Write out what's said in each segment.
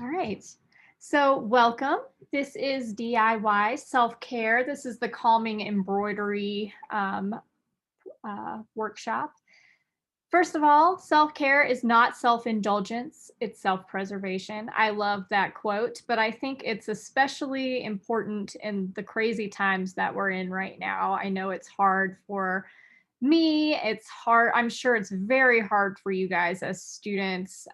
All right. So, welcome. This is DIY self care. This is the calming embroidery workshop. First of all, self care is not self indulgence, it's self preservation. I love that quote, but I think it's especially important in the crazy times that we're in right now. I know it's hard for me, it's hard. I'm sure it's very hard for you guys as students.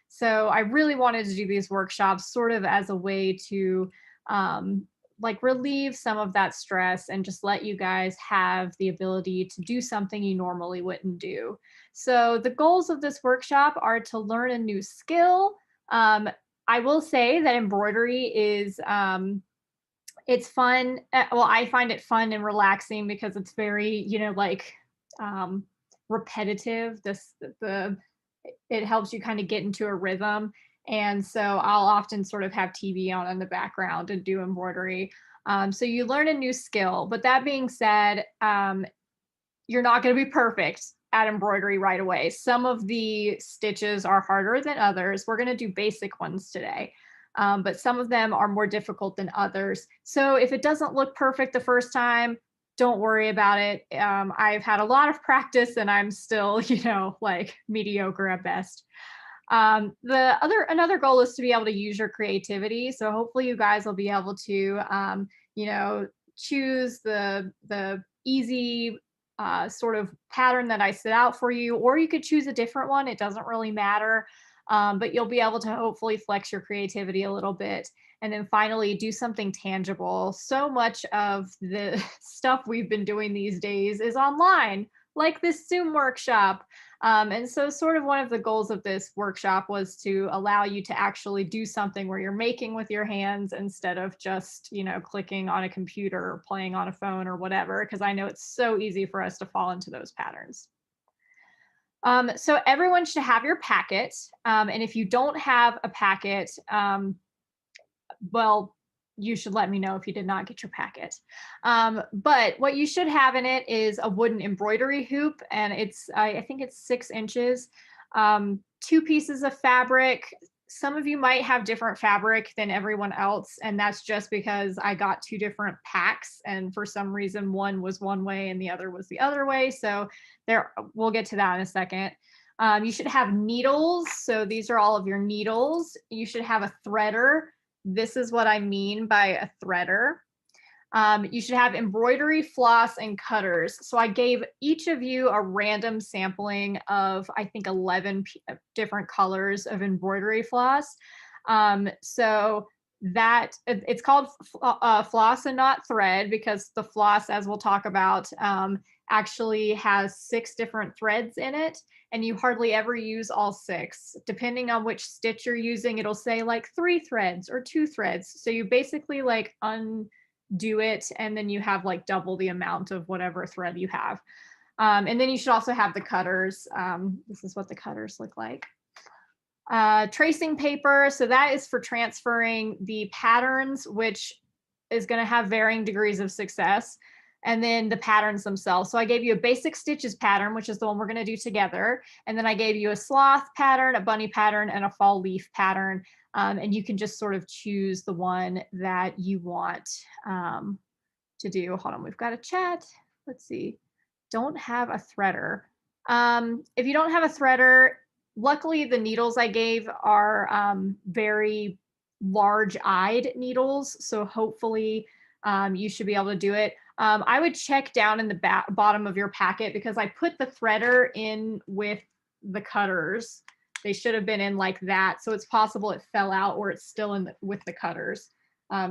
So I really wanted to do these workshops sort of as a way to um, like relieve some of that stress and just let you guys have the ability to do something you normally wouldn't do. So the goals of this workshop are to learn a new skill. Um, I will say that embroidery is it's fun. Well, I find it fun and relaxing because it's very, like um, repetitive. The it helps you kind of get into a rhythm. And so I'll often sort of have TV on in the background and do embroidery. So you learn a new skill. But that being said, you're not going to be perfect at embroidery right away. Some of the stitches are harder than others. We're going to do basic ones today. But some of them are more difficult than others. So if it doesn't look perfect the first time, don't worry about it. I've had a lot of practice and I'm still, like mediocre at best. Another goal is to be able to use your creativity. So hopefully you guys will be able to, choose the easy sort of pattern that I set out for you, or you could choose a different one. It doesn't really matter. But you'll be able to hopefully flex your creativity a little bit. And then finally, do something tangible. So much of the stuff we've been doing these days is online, like this Zoom workshop. And so, sort of one of the goals of this workshop was to allow you to actually do something where you're making with your hands instead of just, clicking on a computer or playing on a phone or whatever, because I know it's so easy for us to fall into those patterns. So everyone should have your packet. And if you don't have a packet, well, you should let me know if you did not get your packet. But what you should have in it is a wooden embroidery hoop, and I think it's 6 inches, two pieces of fabric. Some of you might have different fabric than everyone else, and that's just because I got two different packs, and for some reason one was one way and the other was the other way. So there, we'll get to that in a second. You should have needles. So these are all of your needles. You should have a threader. This is what I mean by a threader. You should have embroidery, floss, and cutters. So I gave each of you a random sampling of, I think, 11 different colors of embroidery floss. So that it's called floss and not thread, because the floss, as we'll talk about, actually has 6 different threads in it, and you hardly ever use all 6. Depending on which stitch you're using, it'll say like 3 threads or 2 threads. So you basically like undo it, and then you have like double the amount of whatever thread you have. And then you should also have the cutters. This is what the cutters look like. Tracing paper, so that is for transferring the patterns, which is going to have varying degrees of success, and then the patterns themselves. So I gave you a basic stitches pattern, which is the one we're going to do together, and then I gave you a sloth pattern, a bunny pattern, and a fall leaf pattern, and you can just sort of choose the one that you want to do. Hold on, we've got a chat. Let's see. Don't have a threader. If you don't have a threader, luckily the needles I gave are very large-eyed needles, so hopefully you should be able to do it. I would check down in the bottom of your packet, because I put the threader in with the cutters. They should have been in like that, so it's possible it fell out or it's still in with the cutters.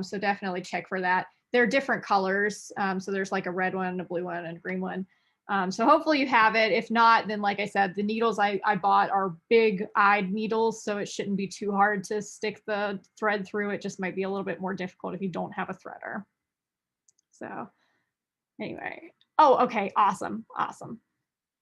So definitely check for that. They're different colors, so there's like a red one, a blue one, and a green one. So hopefully you have it. If not, then like I said, the needles I bought are big-eyed needles, so it shouldn't be too hard to stick the thread through. It just might be a little bit more difficult if you don't have a threader. So anyway. Oh, okay. Awesome. Awesome.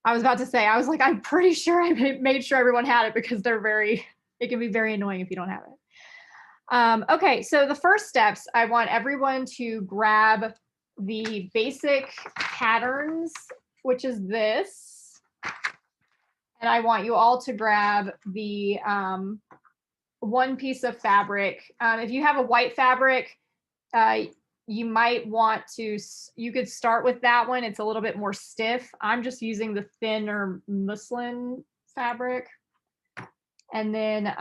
I was about to say, I was like, I'm pretty sure I made sure everyone had it, because it can be very annoying if you don't have it. Okay, so the first steps, I want everyone to grab the basic patterns, which is this. And I want you all to grab the one piece of fabric. If you have a white fabric, you might want to, you could start with that one. It's a little bit more stiff. I'm just using the thinner muslin fabric. And then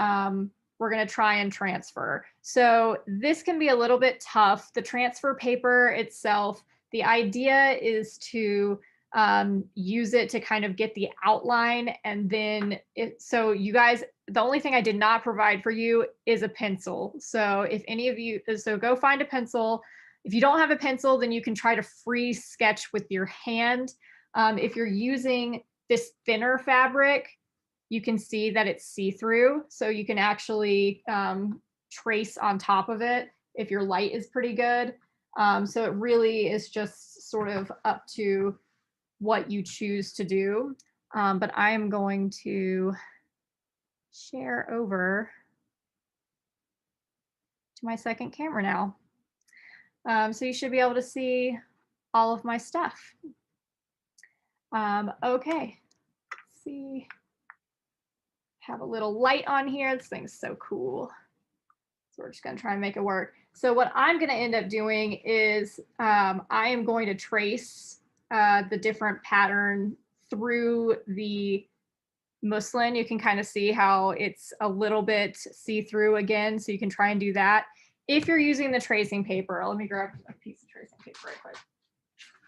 we're going to try and transfer. So this can be a little bit tough. The transfer paper itself, the idea is to use it to kind of get the outline. And then so you guys, the only thing I did not provide for you is a pencil. So if any of you, so go find a pencil. If you don't have a pencil, then you can try to free sketch with your hand. If you're using this thinner fabric, you can see that it's see-through. So you can actually trace on top of it if your light is pretty good. So it really is just sort of up to what you choose to do. But I am going to share over to my second camera now. So you should be able to see all of my stuff. Okay, let's see. Have a little light on here. This thing's so cool. So we're just going to try and make it work. So what I'm going to end up doing is I am going to trace the different pattern through the muslin. You can kind of see how it's a little bit see-through again. So you can try and do that. If you're using the tracing paper, let me grab a piece of tracing paper right quick.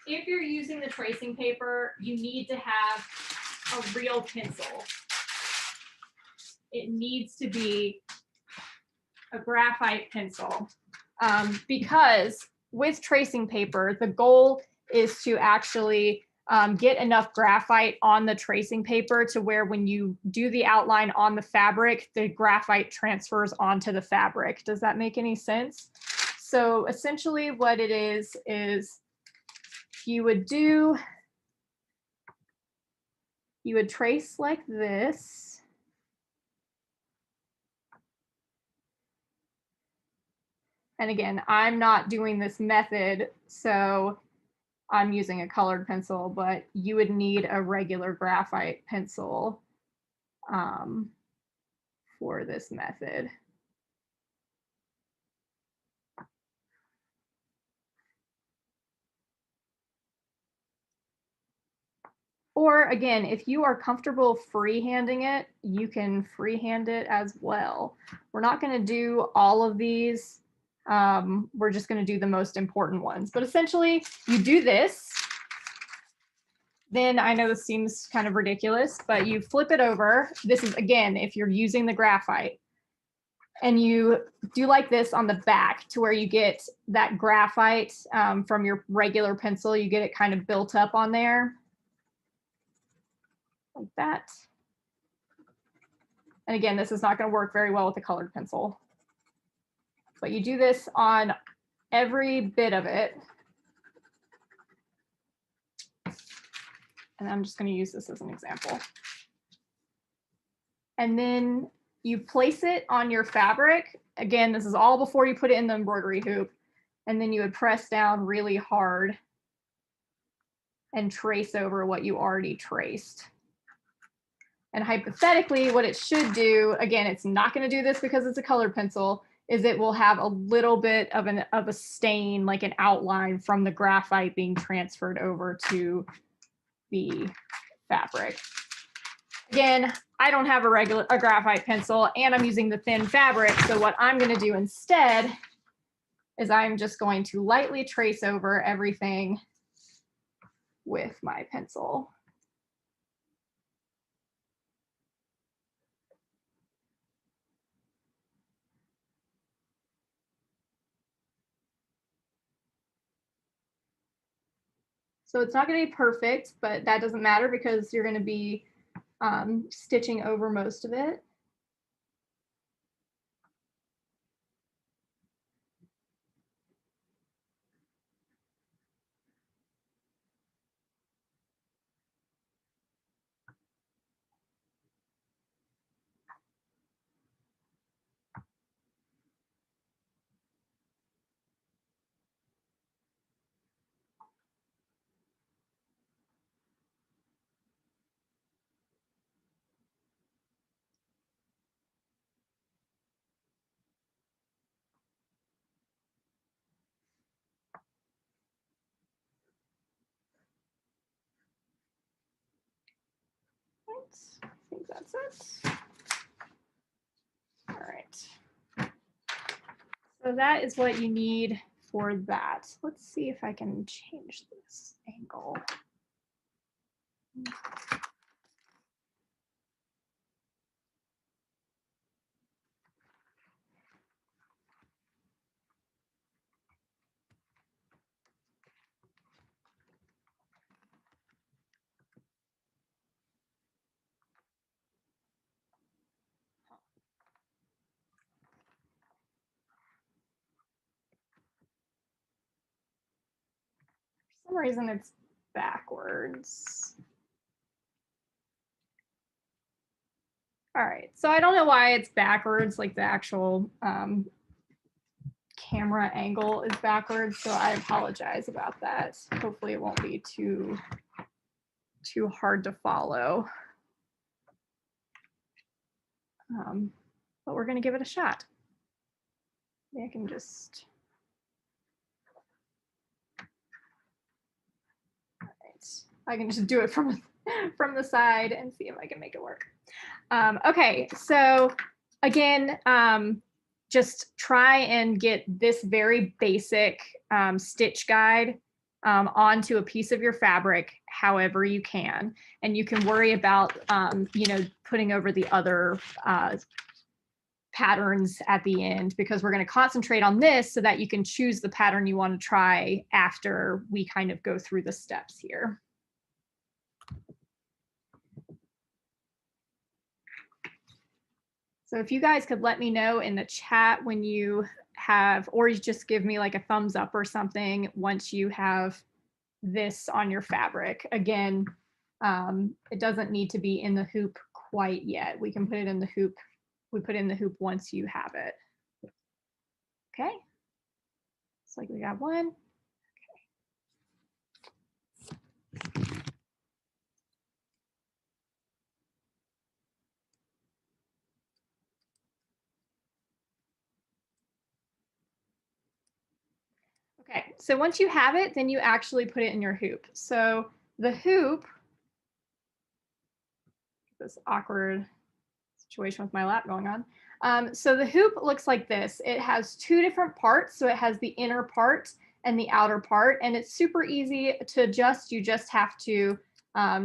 If you're using the tracing paper, you need to have a real pencil. It needs to be a graphite pencil because with tracing paper, the goal is to actually get enough graphite on the tracing paper to where when you do the outline on the fabric, the graphite transfers onto the fabric. Does that make any sense? So essentially what it is you would trace like this. And again, I'm not doing this method, so I'm using a colored pencil, but you would need a regular graphite pencil for this method. Or again, if you are comfortable freehanding it, you can freehand it as well. We're not going to do all of these. We're just going to do the most important ones. But essentially, you do this. Then I know this seems kind of ridiculous, but you flip it over. This is, again, if you're using the graphite. And you do like this on the back to where you get that graphite from your regular pencil. You get it kind of built up on there. Like that. And again, this is not going to work very well with a colored pencil. But you do this on every bit of it. And I'm just going to use this as an example. And then you place it on your fabric. Again, this is all before you put it in the embroidery hoop. And then you would press down really hard and trace over what you already traced. And hypothetically, what it should do, again, it's not going to do this because it's a colored pencil, is it will have a little bit of a stain, like an outline from the graphite being transferred over to the fabric. Again, I don't have a graphite pencil and I'm using the thin fabric. So what I'm going to do instead is I'm just going to lightly trace over everything with my pencil. So it's not going to be perfect, but that doesn't matter because you're going to be stitching over most of it. I think that's it. All right. So that is what you need for that. Let's see if I can change this angle. For some reason it's backwards. All right, so I don't know why it's backwards, like the actual camera angle is backwards, so I apologize about that. Hopefully it won't be too hard to follow. But we're gonna give it a shot. Maybe I can just, all right. I can just do it from the side and see if I can make it work. Okay, so again, just try and get this very basic stitch guide onto a piece of your fabric however you can, and you can worry about putting over the other patterns at the end, because we're going to concentrate on this so that you can choose the pattern you want to try after we kind of go through the steps here. So if you guys could let me know in the chat when you have, or you just give me like a thumbs up or something once you have this on your fabric. Again, it doesn't need to be in the hoop quite yet. We can put it in the hoop. We put it in the hoop once you have it. Okay. It's like we got one. Okay, so once you have it, then you actually put it in your hoop. So the hoop, this awkward situation with my lap going on. So the hoop looks like this. It has two different parts. So it has the inner part and the outer part, and it's super easy to adjust. You just have to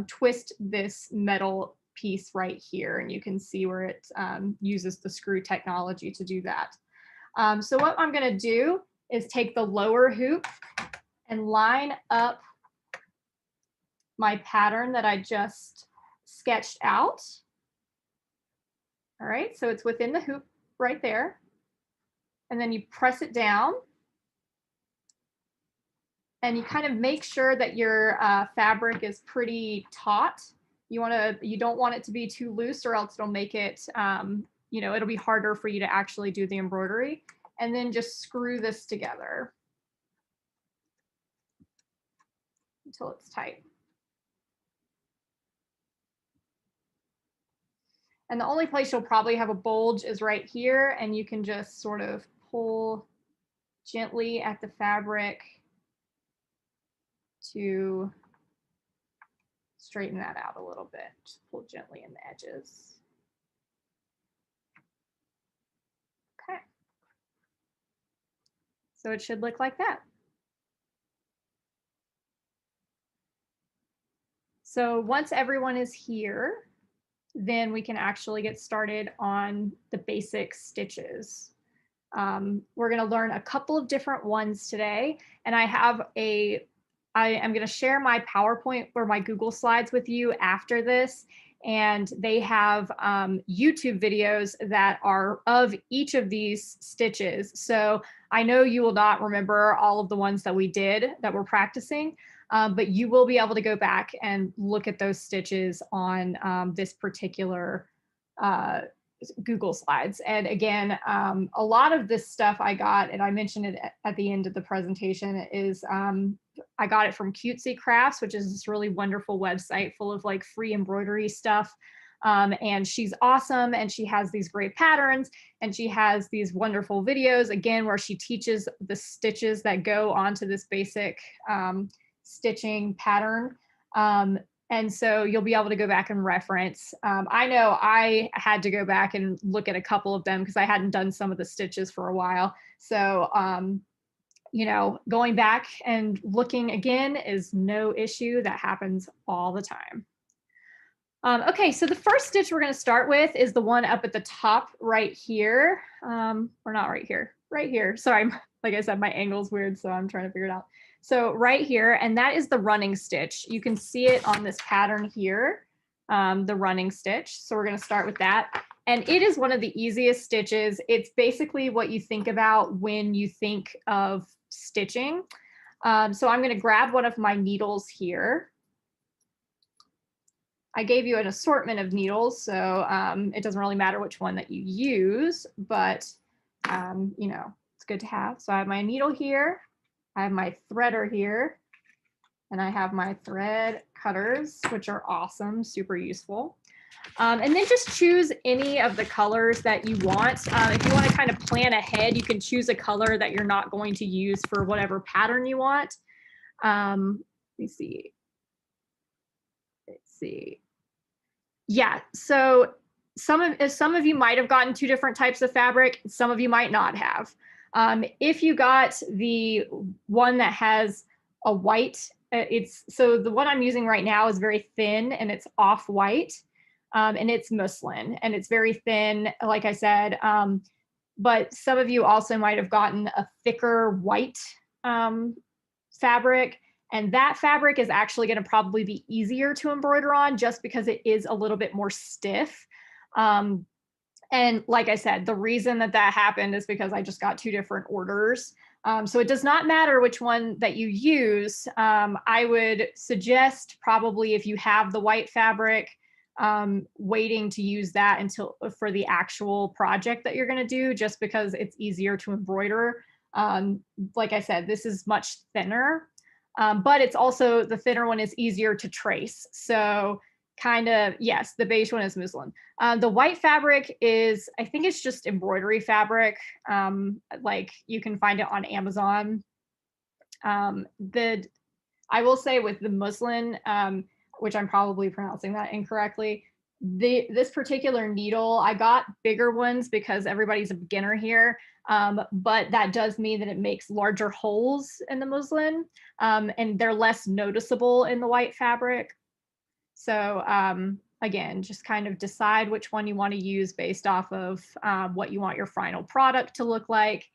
twist this metal piece right here, and you can see where it uses the screw technology to do that. So what I'm going to do is take the lower hoop and line up my pattern that I just sketched out. All right, so it's within the hoop right there. And then you press it down. And you kind of make sure that your fabric is pretty taut. You don't want it to be too loose, or else it'll make it, it'll be harder for you to actually do the embroidery. And then just screw this together until it's tight. And the only place you'll probably have a bulge is right here, and you can just sort of pull gently at the fabric to straighten that out a little bit. Just pull gently in the edges. Okay. So it should look like that. So once everyone is here, then we can actually get started on the basic stitches. We're going to learn a couple of different ones today, and I am going to share my PowerPoint or my Google Slides with you after this, and they have YouTube videos that are of each of these stitches. So I know you will not remember all of the ones that we did that we're practicing, but you will be able to go back and look at those stitches on this particular Google Slides. And again, a lot of this stuff I got, and I mentioned it at the end of the presentation, is I got it from Cutesy Crafts, which is this really wonderful website full of like free embroidery stuff. And she's awesome, and she has these great patterns, and she has these wonderful videos, again, where she teaches the stitches that go onto this basic stitching pattern. And so you'll be able to go back and reference. I know I had to go back and look at a couple of them because I hadn't done some of the stitches for a while. So, you know, going back and looking again is no issue. That happens all the time. Okay, so the first stitch we're going to start with is the one up at the top right here. Or not right here, right here. Sorry, like I said, my angle's weird, so I'm trying to figure it out. So right here, and that is the running stitch. You can see it on this pattern here, the running stitch. So we're going to start with that. And it is one of the easiest stitches. It's basically what you think about when you think of stitching. So I'm going to grab one of my needles here. I gave you an assortment of needles, so it doesn't really matter which one that you use, but you know, it's good to have. So I have my needle here, I have my threader here, and I have my thread cutters, which are awesome, super useful. And then just choose any of the colors that you want. If you want to kind of plan ahead, you can choose a color that you're not going to use for whatever pattern you want. Let me see. Let's see. Yeah, so some of you might have gotten two different types of fabric. Some of you might not have. If you got the one that has a white, so the one I'm using right now is very thin and it's off-white, and it's muslin and it's very thin, like I said. But some of you also might have gotten a thicker white fabric. And that fabric is actually going to probably be easier to embroider on just because it is a little bit more stiff. And like I said, the reason that that happened is because I just got two different orders. So it does not matter which one that you use. I would suggest probably if you have the white fabric, waiting to use that until for the actual project that you're going to do, just because it's easier to embroider. Like I said, this is much thinner. But it's also, the thinner one is easier to trace. So kind of, yes, the beige one is muslin. The white fabric is, I think it's just embroidery fabric. Like you can find it on Amazon. I will say with the muslin, which I'm probably pronouncing that incorrectly, this particular needle, I got bigger ones because everybody's a beginner here. But that does mean that it makes larger holes in the muslin, and they're less noticeable in the white fabric. So again, just kind of decide which one you want to use based off of what you want your final product to look like.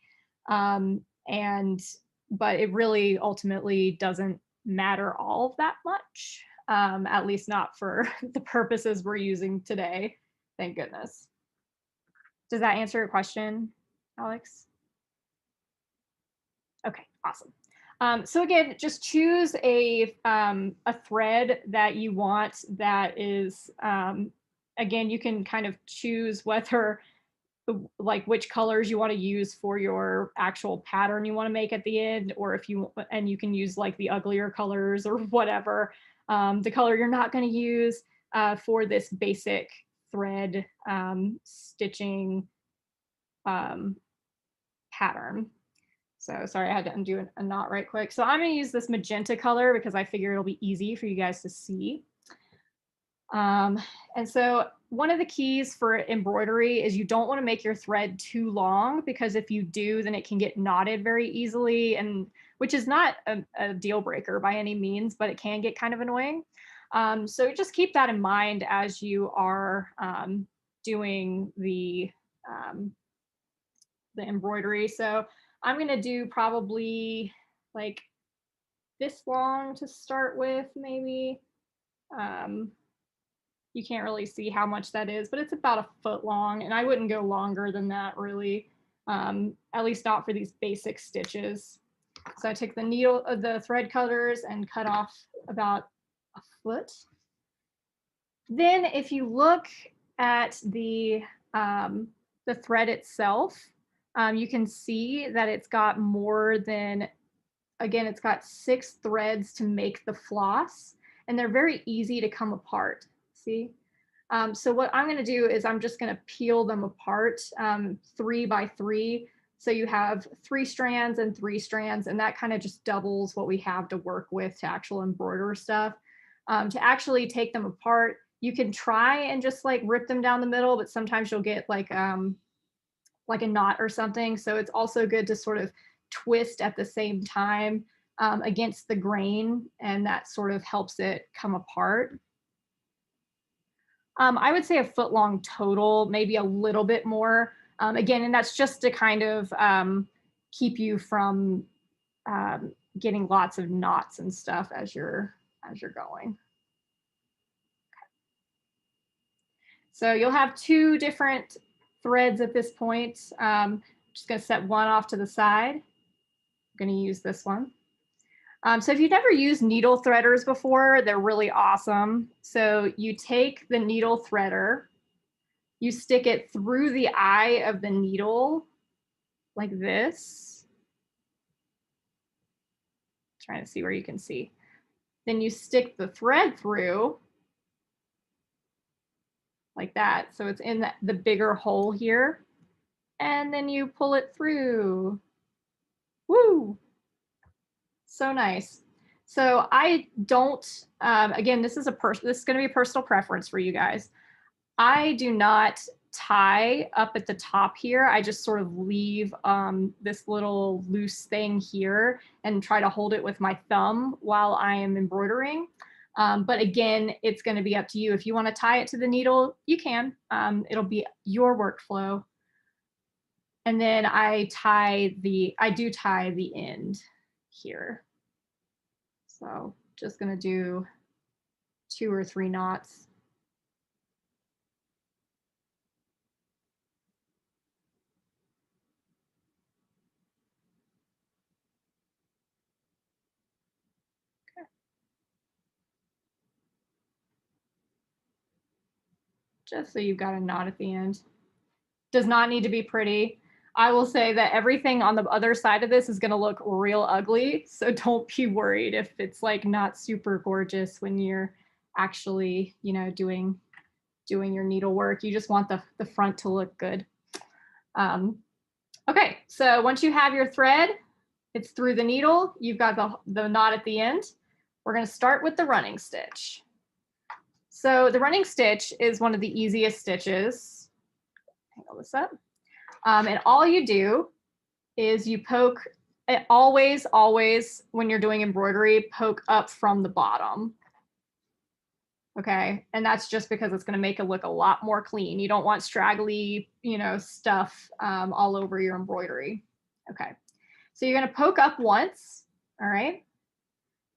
But it really ultimately doesn't matter all that much, at least not for the purposes we're using today. Thank goodness. Does that answer your question, Alex? Okay, awesome. So again, just choose a thread that you want that is, again, you can kind of choose whether, like which colors you want to use for your actual pattern you want to make at the end, or if you, and you can use like the uglier colors or whatever, the color you're not going to use for this basic thread stitching pattern. So sorry, I had to undo a knot right quick. So I'm going to use this magenta color because I figure it'll be easy for you guys to see. And so one of the keys for embroidery is you don't want to make your thread too long, because if you do, then it can get knotted very easily, and which is not a deal breaker by any means, but it can get kind of annoying. So just keep that in mind as you are doing the embroidery. So I'm going to do probably like this long to start with, maybe. You can't really see how much that is, but it's about a foot long, and I wouldn't go longer than that really, at least not for these basic stitches. So I took the needle, the thread cutters, and cut off about a foot. Then if you look at the thread itself, you can see that it's got more than, again, it's got 6 threads to make the floss, and they're very easy to come apart. See? So what I'm going to do is I'm just going to peel them apart 3 by 3. So you have 3 strands and 3 strands, and that kind of just doubles what we have to work with to actual embroider stuff. to actually take them apart. You can try and just like rip them down the middle, but sometimes you'll get like a knot or something. So it's also good to sort of twist at the same time against the grain, and that sort of helps it come apart. I would say a foot long total, maybe a little bit more. Again, and that's just to kind of keep you from getting lots of knots and stuff as you're going. So you'll have two different threads at this point. Just going to set one off to the side. I'm going to use this one. So if you've never used needle threaders before, they're really awesome. So you take the needle threader, you stick it through the eye of the needle like this. Trying to see where you can see. Then you stick the thread through like that. So it's in the bigger hole here. And then you pull it through. Woo! So nice. So I don't, again, this is going to be a personal preference for you guys. I do not tie up at the top here. I just sort of leave this little loose thing here and try to hold it with my thumb while I am embroidering. But again, it's going to be up to you. If you want to tie it to the needle, you can. It'll be your workflow. And then I do tie the end here. So just going to do 2 or 3 knots. Just so you've got a knot at the end. Does not need to be pretty. I will say that everything on the other side of this is going to look real ugly. So don't be worried if it's like not super gorgeous when you're actually, you know, doing your needlework. You just want the front to look good. Okay, so once you have your thread, it's through the needle. You've got the knot at the end. We're going to start with the running stitch. So the running stitch is one of the easiest stitches. Hang all this up. And all you do is you poke, always, when you're doing embroidery, poke up from the bottom. Okay, and that's just because it's going to make it look a lot more clean. You don't want straggly, you know, stuff all over your embroidery. Okay, so you're going to poke up once. All right.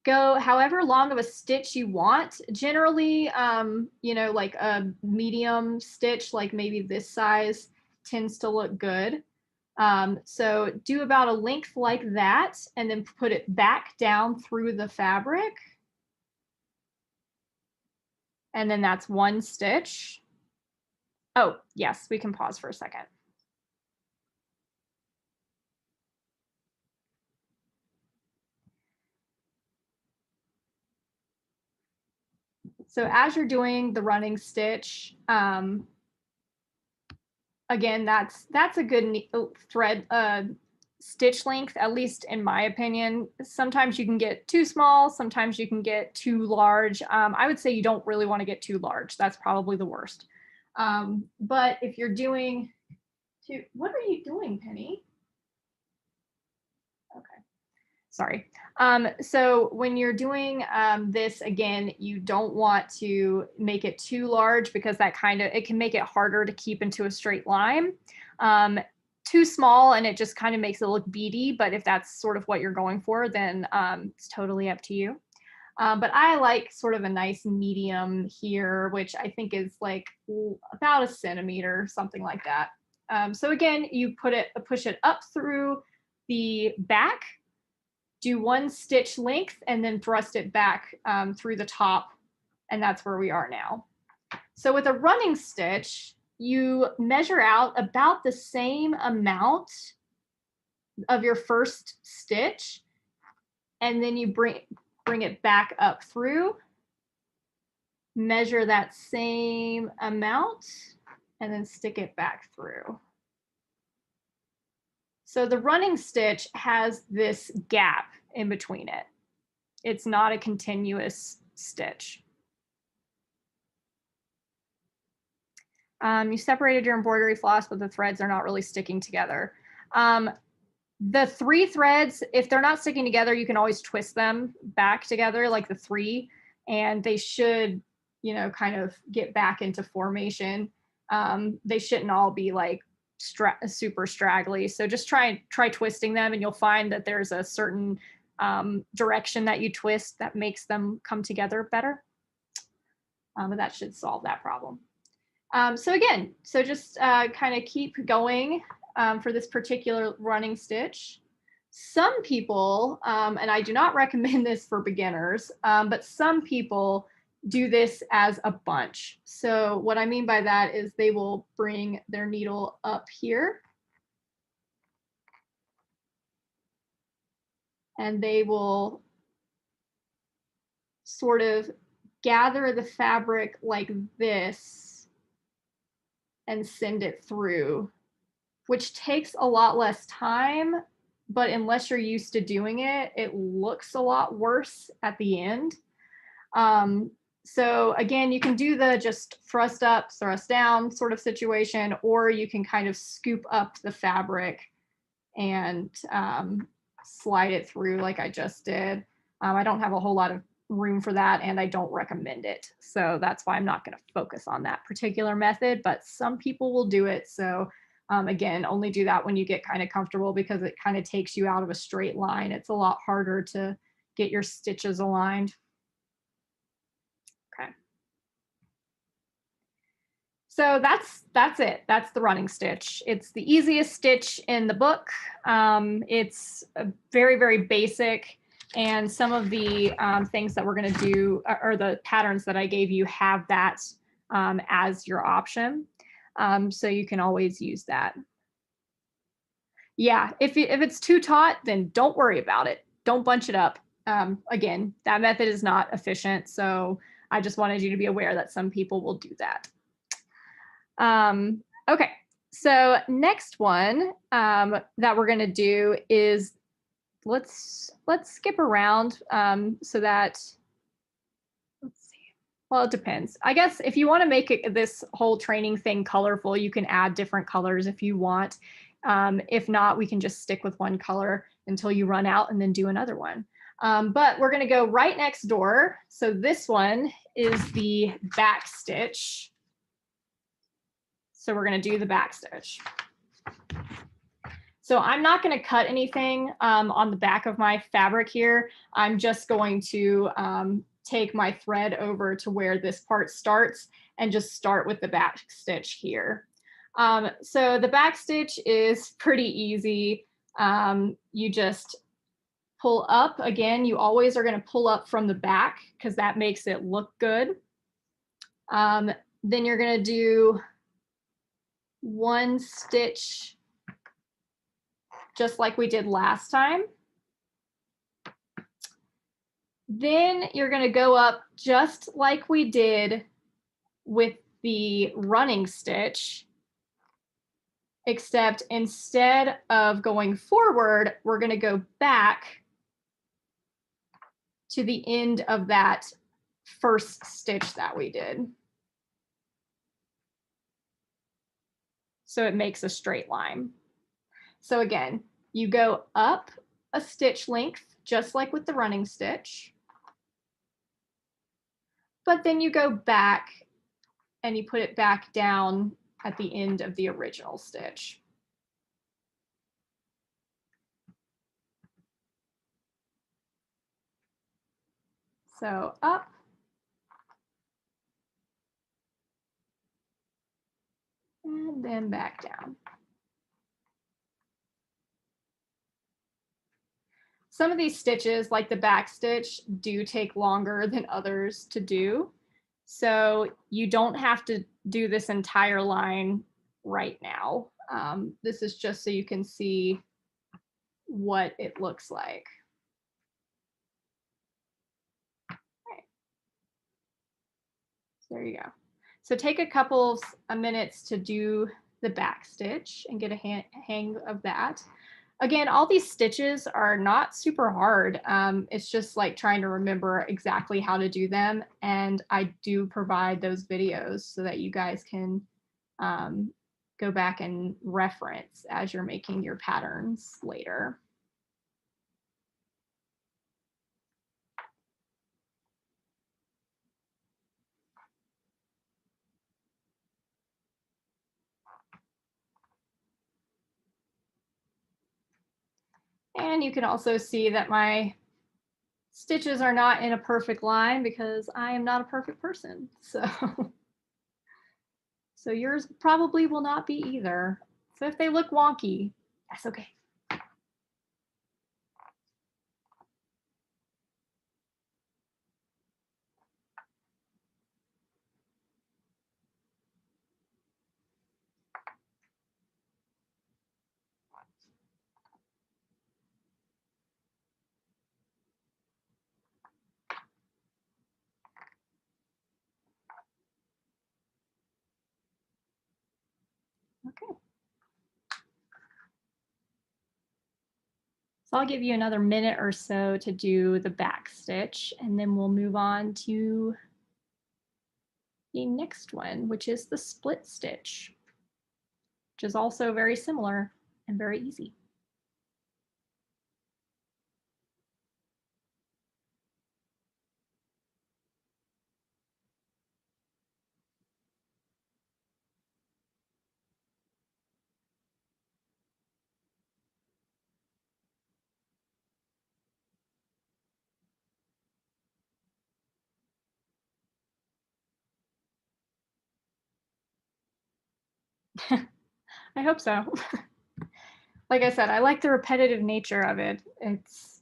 Go however long of a stitch you want. Generally, you know, like a medium stitch, like maybe this size, tends to look good. So do about a length like that, and then put it back down through the fabric. And then that's one stitch. Oh, yes, we can pause for a second. So as you're doing the running stitch, again, that's a good thread stitch length, at least in my opinion. Sometimes you can get too small, sometimes you can get too large. I would say you don't really want to get too large. That's probably the worst. But if you're doing, what are you doing, Penny? Okay. Sorry. So when you're doing this, again, you don't want to make it too large because that it can make it harder to keep into a straight line. Too small and it just kind of makes it look beady, but if that's sort of what you're going for, then it's totally up to you. But I like sort of a nice medium here, which I think is like about 1 centimeter, something like that. So again, you push it up through the back, do 1 stitch length, and then thrust it back through the top, and that's where we are now. So with a running stitch, you measure out about the same amount of your first stitch, and then you bring it back up through, measure that same amount, and then stick it back through. So the running stitch has this gap in between it. It's not a continuous stitch. You separated your embroidery floss, but the threads are not really sticking together. The 3 threads, if they're not sticking together, you can always twist them back together like the 3, and they should, you know, kind of get back into formation. They shouldn't all be like super straggly. So just try twisting them, and you'll find that there's a certain direction that you twist that makes them come together better. But that should solve that problem. So again, so just kind of keep going for this particular running stitch. Some people, and I do not recommend this for beginners, but some people do this as a bunch. So what I mean by that is they will bring their needle up here, and they will sort of gather the fabric like this and send it through, which takes a lot less time, but unless you're used to doing it, it looks a lot worse at the end. So again, you can do the just thrust up, thrust down sort of situation, or you can kind of scoop up the fabric and slide it through like I just did. I don't have a whole lot of room for that, and I don't recommend it. So that's why I'm not going to focus on that particular method, but some people will do it. So again, only do that when you get kind of comfortable, because it kind of takes you out of a straight line. It's a lot harder to get your stitches aligned. Okay. So that's it. That's the running stitch. It's the easiest stitch in the book. It's very, very basic. And some of the things that we're going to do, or the patterns that I gave you, have that as your option. So you can always use that. Yeah, if it's too taut, then don't worry about it. Don't bunch it up. Again, that method is not efficient. So I just wanted you to be aware that some people will do that. Okay, so next one that we're going to do is, let's skip around so that, let's see. Well, it depends. I guess if you want to make this whole training thing colorful, you can add different colors if you want. If not, we can just stick with one color until you run out and then do another one. But we're going to go right next door. So this one is the back stitch. So we're going to do the back stitch. So I'm not going to cut anything on the back of my fabric here. I'm just going to take my thread over to where this part starts and just start with the back stitch here. So the back stitch is pretty easy. You just pull up. Again, you always are going to pull up from the back because that makes it look good. Then you're going to do one stitch just like we did last time. Then you're going to go up just like we did with the running stitch, except instead of going forward, we're going to go back to the end of that first stitch that we did. So it makes a straight line. So again, you go up a stitch length, just like with the running stitch, but then you go back and you put it back down at the end of the original stitch. So up, and then back down. Some of these stitches, like the back stitch, do take longer than others to do. So you don't have to do this entire line right now. This is just so you can see what it looks like. Okay. So there you go. So take a couple of minutes to do the back stitch and get a hang of that. Again, all these stitches are not super hard. It's just like trying to remember exactly how to do them. And I do provide those videos so that you guys can um, go back and reference as you're making your patterns later. And you can also see that my stitches are not in a perfect line because I am not a perfect person. So, so yours probably will not be either. So if they look wonky, that's okay. Okay. So I'll give you another minute or so to do the back stitch, and then we'll move on to the next one, which is the split stitch, which is also very similar and very easy. I hope so. Like I said, I like the repetitive nature of it.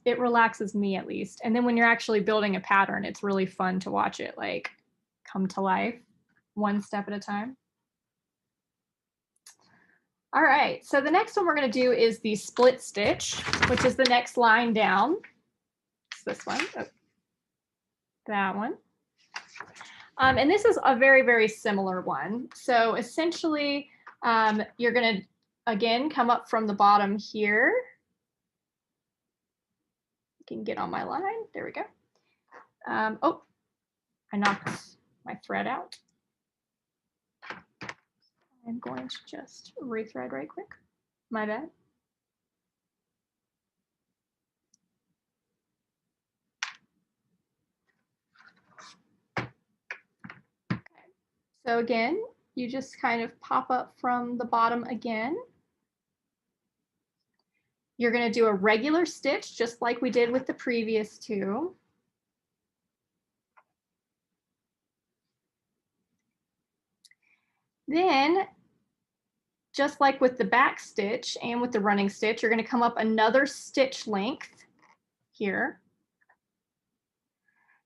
It relaxes me at least. And then when you're actually building a pattern, it's really fun to watch it like come to life one step at a time. All right, so the next one we're going to do is the split stitch, which is the next line down. It's this one. Oh, that one. And this is a very, very similar one. So essentially, you're going to, again, come up from the bottom here. You can get on my line. There we go. Oh, I knocked my thread out. I'm going to just rethread right quick. My bad. Okay. So again, you just kind of pop up from the bottom again. You're going to do a regular stitch just like we did with the previous two. Then, just like with the back stitch and with the running stitch, you're going to come up another stitch length here.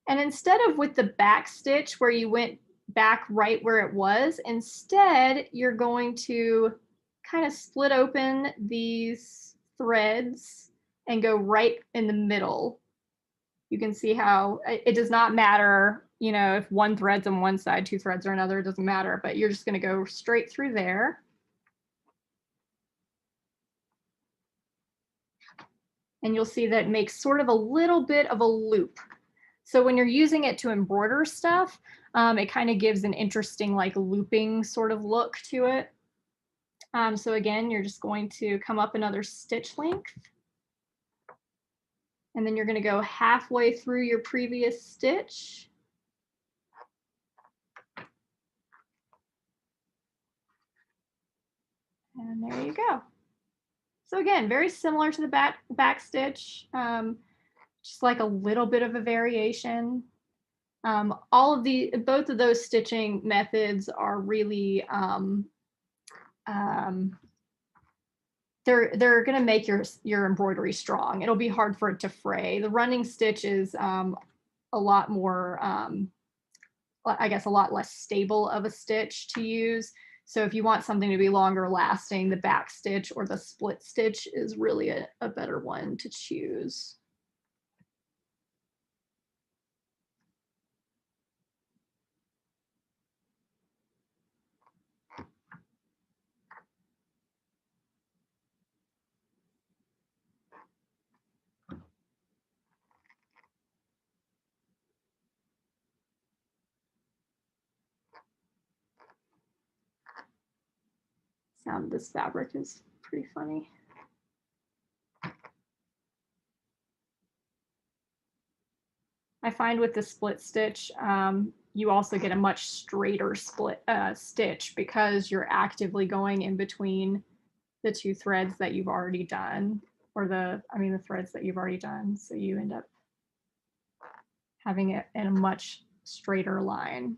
And instead of with the back stitch where you went back right where it was, instead you're going to kind of split open these threads and go right in the middle. You can see how it does not matter, you know, if one thread's on one side, two threads are another, it doesn't matter, but you're just going to go straight through there. And you'll see that it makes sort of a little bit of a loop. So when you're using it to embroider stuff, it kind of gives an interesting like looping sort of look to it. So again, you're just going to come up another stitch length. And then you're going to go halfway through your previous stitch. And there you go. So again, very similar to the back stitch, just like a little bit of a variation. Both of those stitching methods are really they're going to make your embroidery strong. It'll be hard for it to fray. The running stitch is a lot more, I guess, a lot less stable of a stitch to use. So if you want something to be longer lasting, the back stitch or the split stitch is really a better one to choose. Sound of this fabric is pretty funny. I find with the split stitch, you also get a much straighter split stitch because you're actively going in between the two threads that you've already done, or the threads that you've already done. So you end up having it in a much straighter line.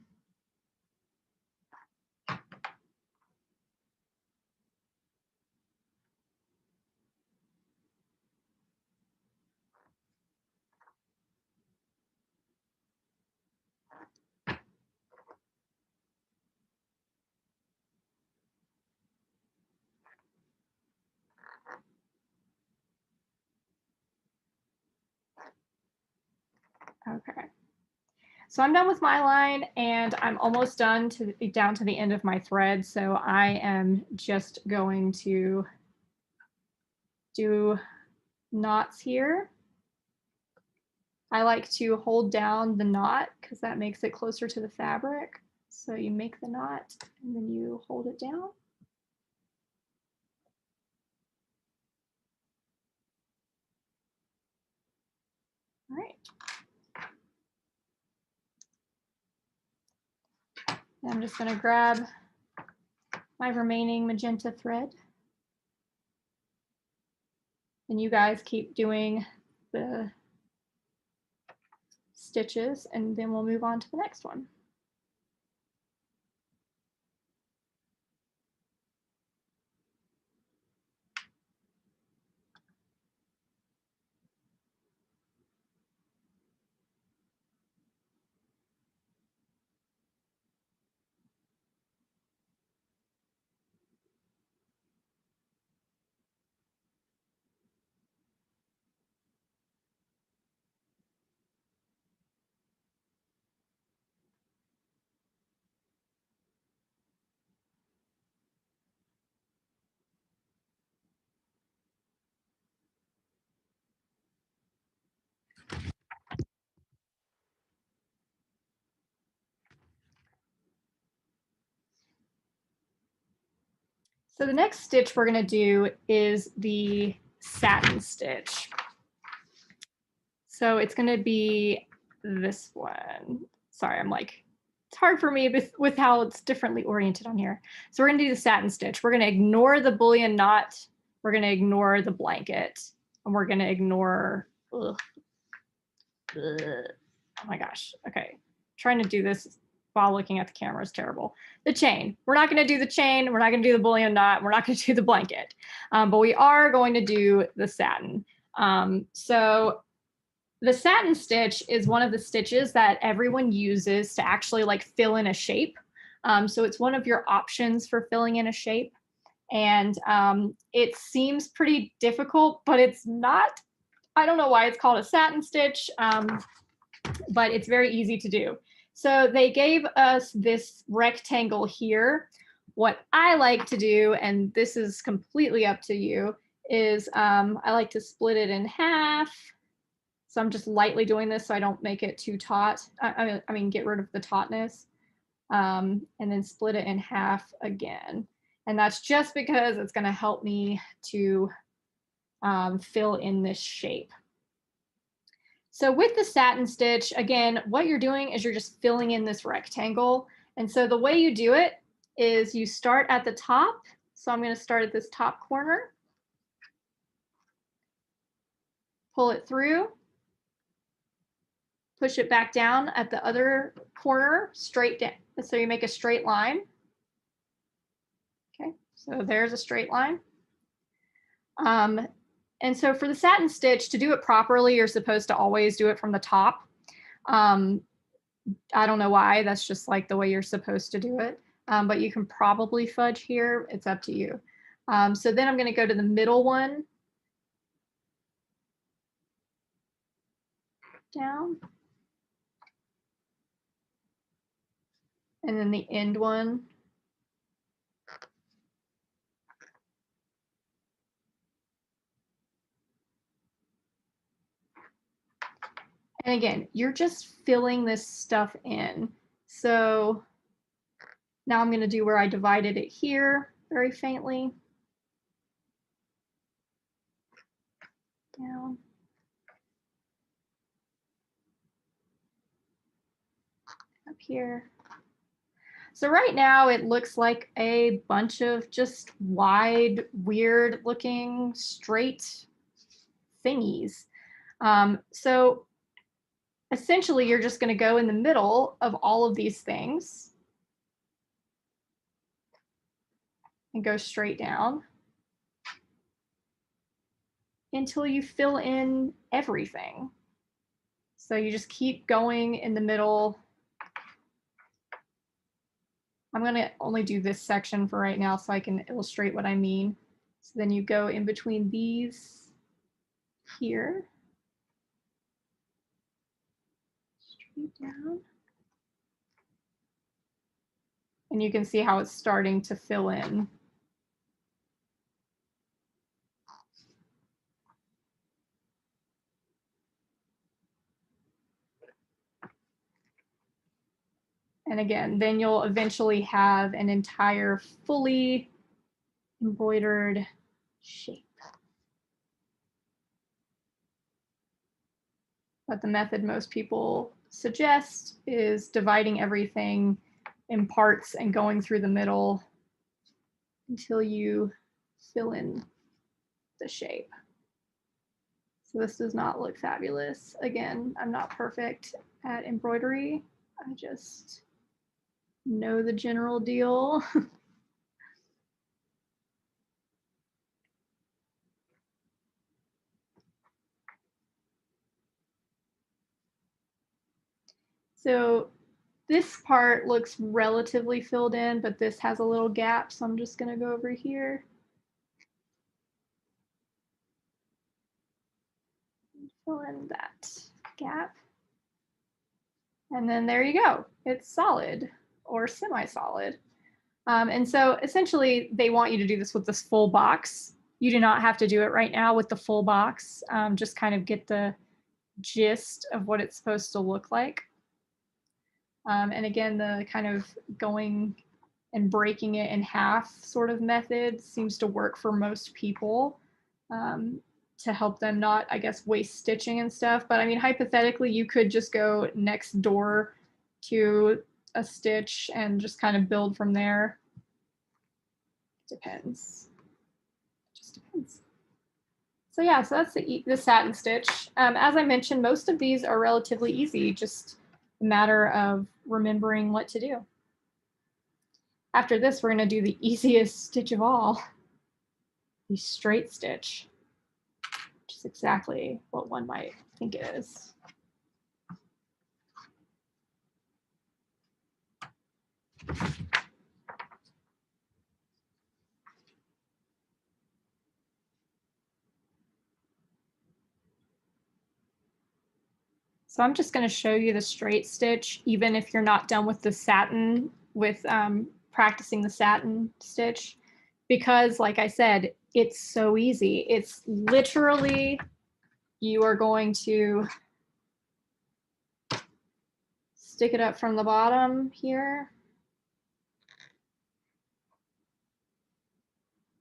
Okay. So I'm done with my line, and I'm almost done down to the end of my thread. So I am just going to do knots here. I like to hold down the knot because that makes it closer to the fabric. So you make the knot and then you hold it down. All right. And I'm just going to grab my remaining magenta thread. And you guys keep doing the stitches, and then we'll move on to the next one. So the next stitch we're going to do is the satin stitch. So it's going to be this one. Sorry, I'm like, it's hard for me with how it's differently oriented on here. So we're going to do the satin stitch. We're going to ignore the bullion knot. We're going to ignore the blanket, and we're going to ignore, oh my gosh. Okay. Trying to do this while looking at the camera is terrible. The chain. We're not going to do the chain. We're not going to do the bullion knot. We're not going to do the blanket. But we are going to do the satin. So the satin stitch is one of the stitches that everyone uses to actually like fill in a shape. So it's one of your options for filling in a shape. And it seems pretty difficult, but it's not. I don't know why it's called a satin stitch, but it's very easy to do. So they gave us this rectangle here. What I like to do, and this is completely up to you, is I like to split it in half. So I'm just lightly doing this so I don't make it too taut. I mean, get rid of the tautness, and then split it in half again. And that's just because it's going to help me to fill in this shape. So with the satin stitch, again, what you're doing is you're just filling in this rectangle. And so the way you do it is you start at the top. So I'm going to start at this top corner, pull it through, push it back down at the other corner, straight down. So you make a straight line. Okay, so there's a straight line. And so for the satin stitch, to do it properly, you're supposed to always do it from the top. I don't know why, that's just like the way you're supposed to do it. But you can probably fudge here, it's up to you. So then I'm going to go to the middle one, down, and then the end one. And again, you're just filling this stuff in. So now I'm going to do where I divided it here. very faintly. Down. Up here. So right now it looks like a bunch of just wide, weird looking straight thingies. So essentially you're just going to go in the middle of all of these things and go straight down until you fill in everything. So you just keep going in the middle. I'm going to only do this section for right now so I can illustrate what I mean. So then you go in between these here, straight down. And you can see how it's starting to fill in. And again, then you'll eventually have an entire fully embroidered shape. But the method most people suggest is dividing everything in parts and going through the middle until you fill in the shape. So this does not look fabulous. Again, I'm not perfect at embroidery. I just know the general deal. So this part looks relatively filled in, but this has a little gap. So I'm just gonna go over here. Fill in that gap. And then there you go. It's solid or semi-solid. And so essentially they want you to do this with this full box. You do not have to do it right now with the full box. Just kind of get the gist of what it's supposed to look like. And again, the kind of going and breaking it in half sort of method seems to work for most people to help them not, I guess, waste stitching and stuff. But I mean, hypothetically, you could just go next door to a stitch and just kind of build from there. Depends. Just depends. So yeah, so that's the satin stitch. As I mentioned, most of these are relatively easy, just a matter of remembering what to do. After this, we're going to do the easiest stitch of all, the straight stitch, which is exactly what one might think it is. So I'm just going to show you the straight stitch, even if you're not done with the satin, with practicing the satin stitch, because like I said, it's so easy. It's literally, you are going to stick it up from the bottom here.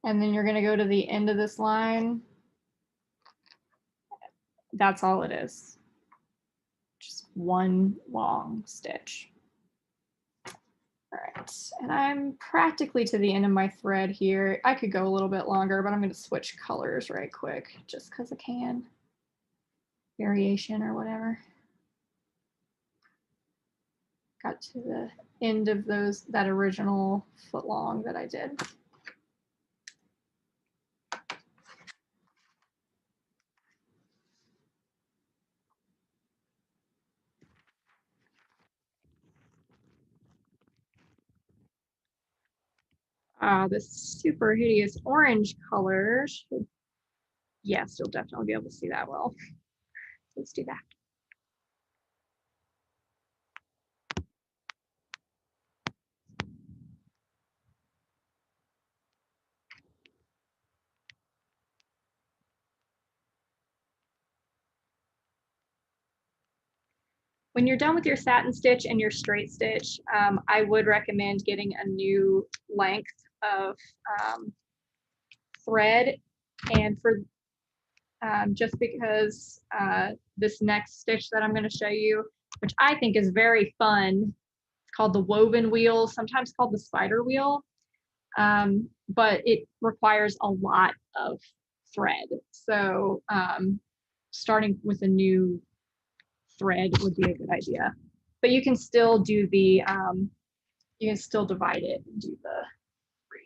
And then you're going to go to the end of this line. That's all it is. Just one long stitch. All right, and I'm practically to the end of my thread here. I could go a little bit longer, but I'm going to switch colors right quick just because I can. Variation or whatever. Got to the end of that original foot long that I did. This super hideous orange color should, yes, you'll definitely be able to see that well. Let's do that. When you're done with your satin stitch and your straight stitch, I would recommend getting a new length of thread, and for just because this next stitch that I'm going to show you, which I think is very fun, it's called the woven wheel, sometimes called the spider wheel, but it requires a lot of thread. So starting with a new thread would be a good idea. But you can still do the, you can still divide it and do the 3.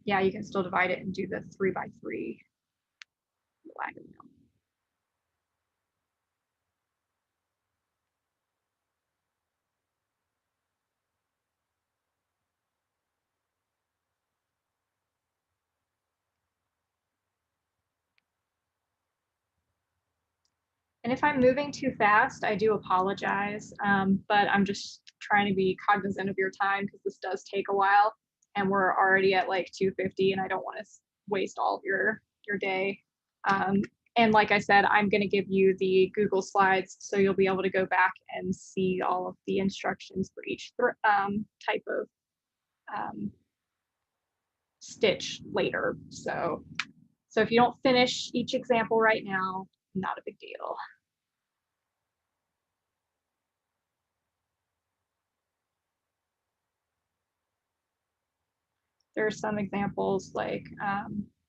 Yeah, you can still divide it and do the 3 by 3 wagon wheel. And if I'm moving too fast, I do apologize, but I'm just trying to be cognizant of your time because this does take a while, and we're already at like 2:50, and I don't want to waste all of your day. And like I said, I'm going to give you the Google Slides, so you'll be able to go back and see all of the instructions for each type of stitch later. So if you don't finish each example right now, not a big deal. There are some examples like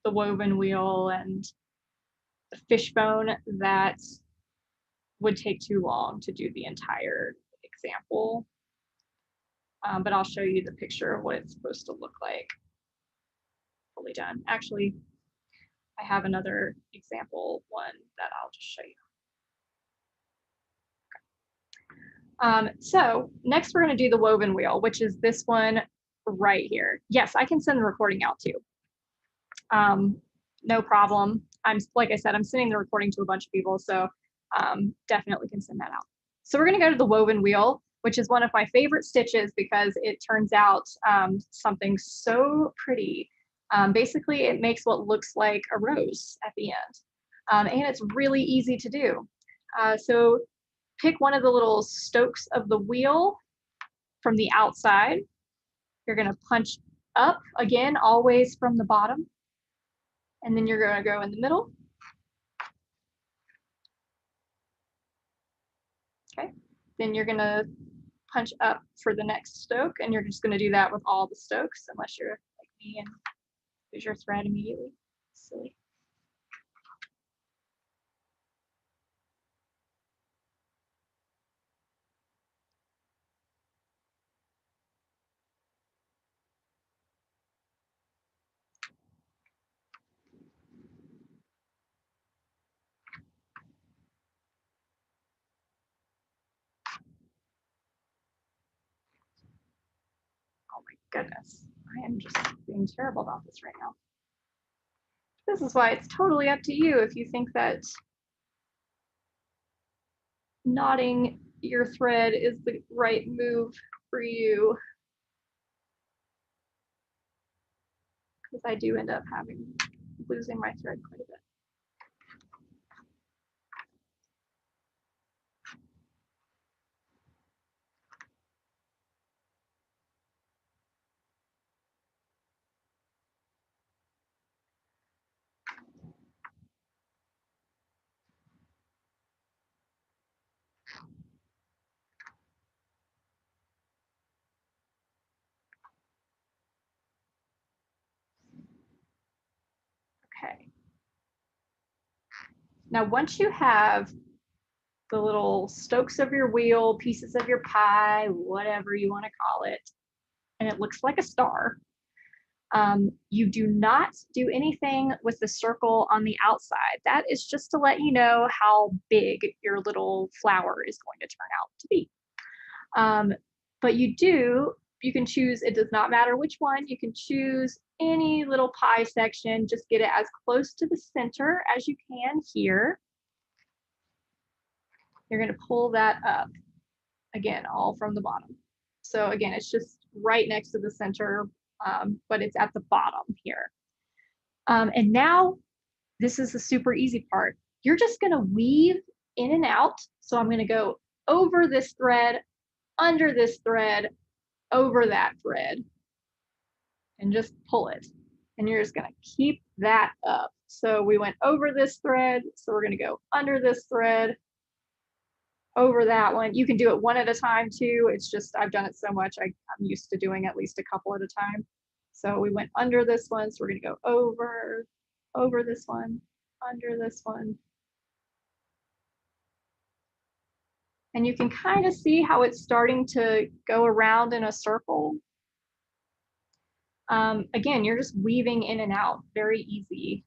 the woven wheel and the fishbone that would take too long to do the entire example. But I'll show you the picture of what it's supposed to look like fully done. Actually, I have another example one that I'll just show you. So next we're going to do the woven wheel, which is this one right here. Yes, I can send the recording out too. No problem. Like I said, I'm sending the recording to a bunch of people, so definitely can send that out. So we're going to go to the woven wheel, which is one of my favorite stitches because it turns out something so pretty. Basically, it makes what looks like a rose at the end, and it's really easy to do. So pick one of the little stokes of the wheel from the outside. You're going to punch up, again, always from the bottom. And then you're going to go in the middle. Okay. Then you're going to punch up for the next stoke, and you're just going to do that with all the stokes, unless you're like me and use your thread immediately. Silly. Oh my goodness. I am just being terrible about this right now. This is why it's totally up to you if you think that knotting your thread is the right move for you. Because I do end up losing my thread quite a bit. Okay. Now, once you have the little stokes of your wheel, pieces of your pie, whatever you want to call it, and it looks like a star, you do not do anything with the circle on the outside. That is just to let you know how big your little flower is going to turn out to be. But you can choose, it does not matter which one, you can choose any little pie section, just get it as close to the center as you can here. You're going to pull that up, again, all from the bottom. So again, it's just right next to the center, but it's at the bottom here. And now this is the super easy part. you're just gonna weave in and out. So I'm gonna go over this thread, under this thread, over that thread, and just pull it. And you're just gonna keep that up. So we went over this thread, so we're gonna go under this thread, over that one. You can do it one at a time too. It's just, I've done it so much, I'm used to doing at least a couple at a time. So we went under this one, so we're gonna go over this one, under this one. And you can kind of see how it's starting to go around in a circle. Again, you're just weaving in and out, very easy.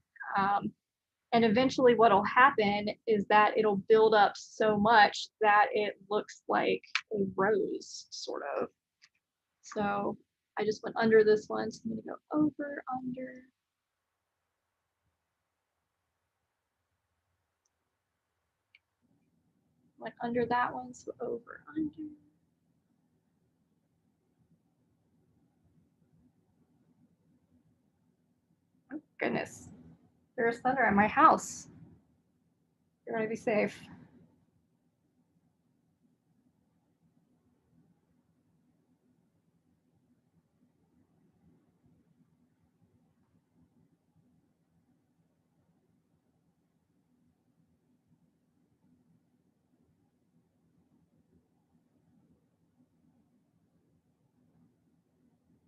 And eventually what'll happen is that it'll build up so much that it looks like a rose, sort of. So I just went under this one, so I'm gonna go over, under. Went under that one, so over, under. Oh goodness, there's thunder at my house. You're gonna be safe.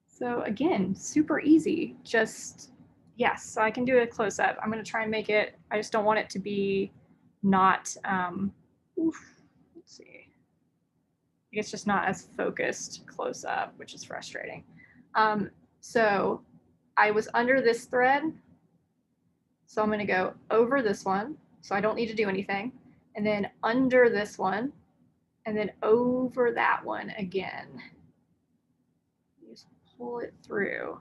So again, super easy. Just, yes, so I can do a close up. I'm gonna try and make it, I just don't want it to be not, let's see. It's just not as focused close up, which is frustrating. So I was under this thread. So I'm gonna go over this one. So I don't need to do anything. And then under this one, and then over that one again. Just pull it through.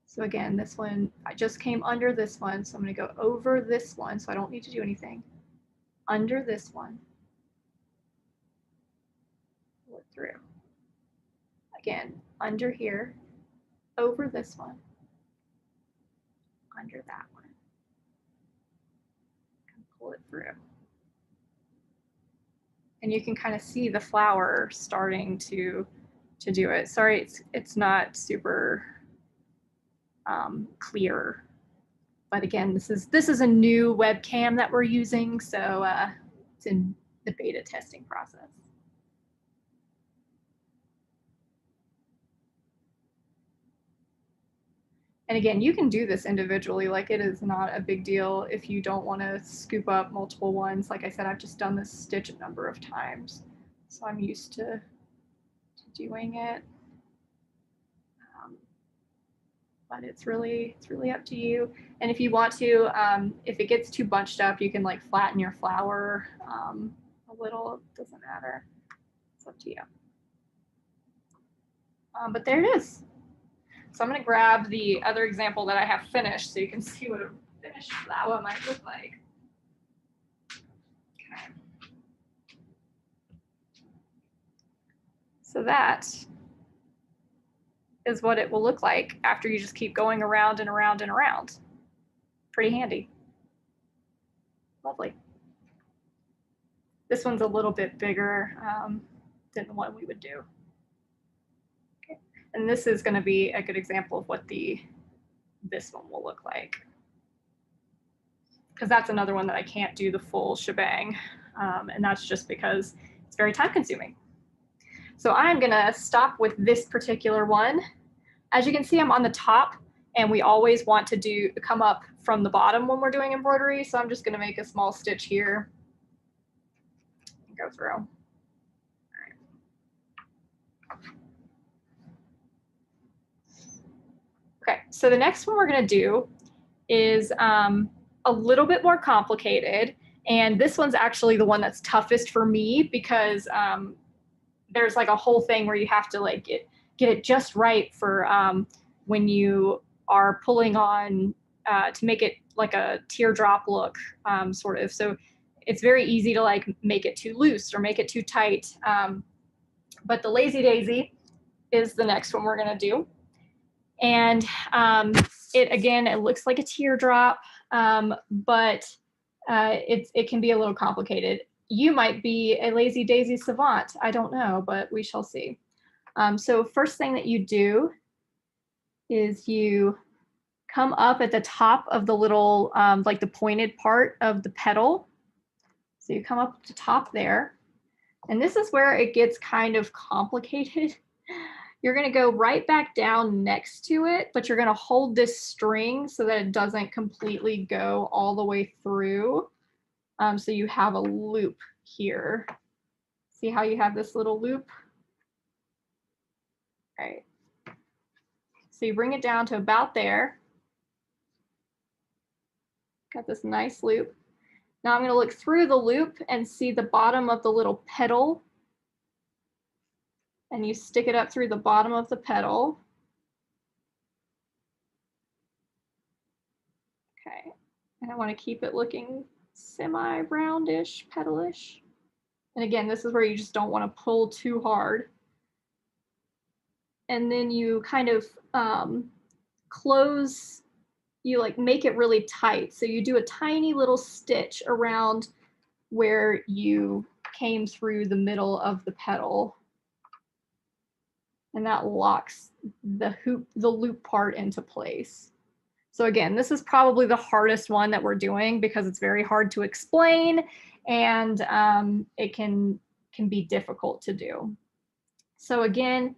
So again, this one, I just came under this one. So I'm gonna go over this one. So I don't need to do anything. Under this one. Pull it through. Again, under here, over this one, under that one. And pull it through. And you can kind of see the flower starting to do it. Sorry, it's not super clear. But again, this is a new webcam that we're using, so it's in the beta testing process. And again, you can do this individually, like it is not a big deal if you don't want to scoop up multiple ones. Like I said, I've just done this stitch a number of times, so I'm used to doing it. But it's really up to you. And if you want to, if it gets too bunched up, you can like flatten your flower a little, it doesn't matter. It's up to you. But there it is. So I'm gonna grab the other example that I have finished so you can see what a finished flower might look like. Okay. So that is what it will look like after you just keep going around and around and around. Pretty handy. Lovely. This one's a little bit bigger than the one we would do. Okay. And this is going to be a good example of what this one will look like. Because that's another one that I can't do the full shebang. And that's just because it's very time consuming. So I'm gonna stop with this particular one. As you can see, I'm on the top, and we always want to come up from the bottom when we're doing embroidery. So I'm just gonna make a small stitch here and go through. All right. Okay, so the next one we're gonna do is a little bit more complicated. And this one's actually the one that's toughest for me because there's like a whole thing where you have to like get it just right for when you are pulling on to make it like a teardrop look, sort of. So it's very easy to like make it too loose or make it too tight. But the Lazy Daisy is the next one we're gonna do. And it looks like a teardrop. but it can be a little complicated. You might be a lazy daisy savant. I don't know, but we shall see. So first thing that you do is you come up at the top of the little, like the pointed part of the petal. So you come up to the top there. And this is where it gets kind of complicated. You're going to go right back down next to it, but you're going to hold this string so that it doesn't completely go all the way through. So you have a loop here. See how you have this little loop? All right. So you bring it down to about there. Got this nice loop. Now I'm going to look through the loop and see the bottom of the little petal. And you stick it up through the bottom of the petal. Okay, and I want to keep it looking semi-roundish, petalish. And again, this is where you just don't want to pull too hard. And then you kind of close, you like make it really tight. So you do a tiny little stitch around where you came through the middle of the petal. And that locks the loop part into place. So again, this is probably the hardest one that we're doing because it's very hard to explain and it can be difficult to do. So again,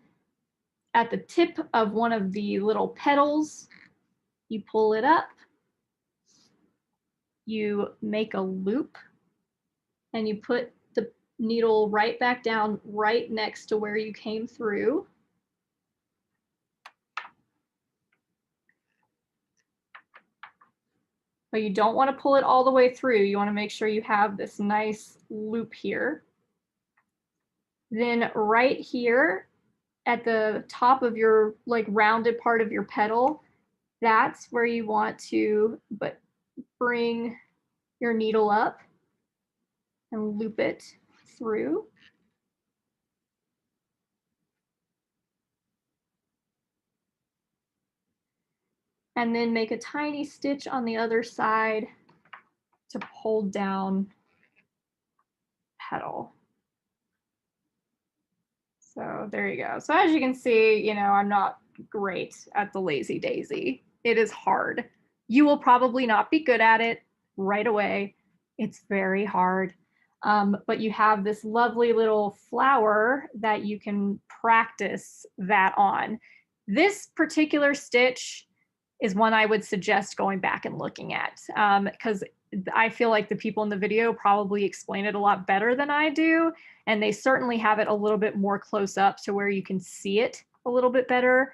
at the tip of one of the little petals, you pull it up, you make a loop, and you put the needle right back down right next to where you came through. But you don't want to pull it all the way through. You want to make sure you have this nice loop here. Then right here at the top of your like rounded part of your petal, that's where you want to bring your needle up and loop it through. And then make a tiny stitch on the other side to hold down petal. So there you go. So as you can see, you know, I'm not great at the lazy daisy. It is hard. You will probably not be good at it right away. It's very hard. But you have this lovely little flower that you can practice that on. This particular stitch is one I would suggest going back and looking at because I feel like the people in the video probably explain it a lot better than I do. And they certainly have it a little bit more close up to where you can see it a little bit better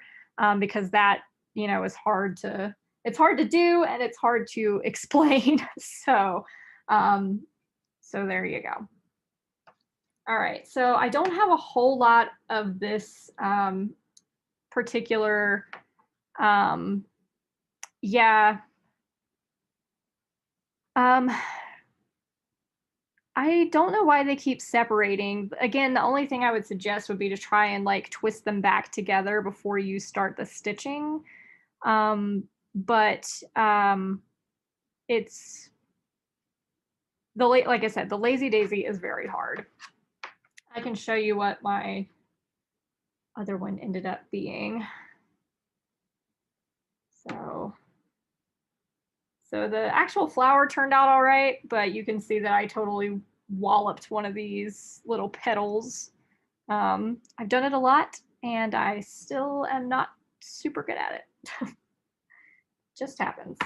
because that, you know, is hard to, it's hard to do and it's hard to explain. So there you go. All right, so I don't have a whole lot of this particular, I don't know why they keep separating. Again, the only thing I would suggest would be to try and like twist them back together before you start the stitching. It's like I said, the lazy daisy is very hard. I can show you what my other one ended up being. So the actual flower turned out all right, but you can see that I totally walloped one of these little petals. I've done it a lot and I still am not super good at it. Just happens.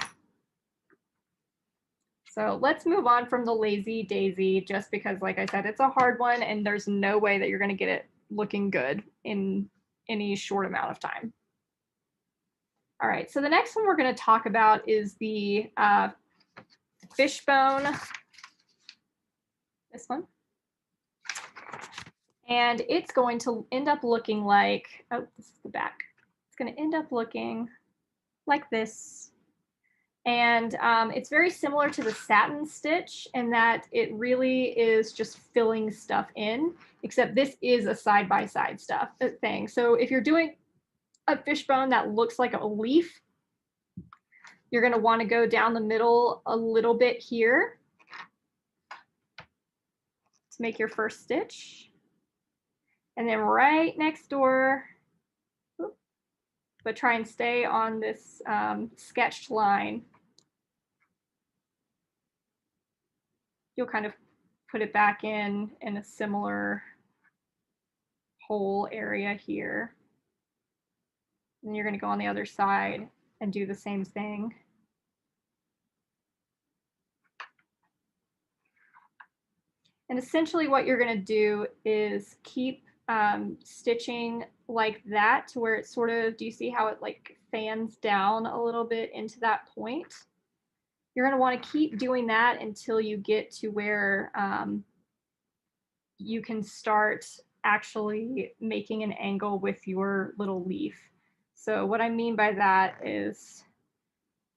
So let's move on from the lazy daisy just because, like I said, it's a hard one and there's no way that you're going to get it looking good in any short amount of time. All right, so the next one we're going to talk about is the fishbone, this one. And it's going to end up looking like, oh, this is the back. It's going to end up looking like this. And it's very similar to the satin stitch in that it really is just filling stuff in, except this is a side-by-side thing. So if you're doing a fishbone that looks like a leaf, You're going to want to go down the middle a little bit here to make your first stitch. And then right next door, but try and stay on this sketched line. You'll kind of put it back in a similar hole area here. And you're going to go on the other side and do the same thing. And essentially what you're going to do is keep stitching like that to where it sort of, do you see how it like fans down a little bit into that point? You're going to want to keep doing that until you get to where you can start actually making an angle with your little leaf. So what I mean by that is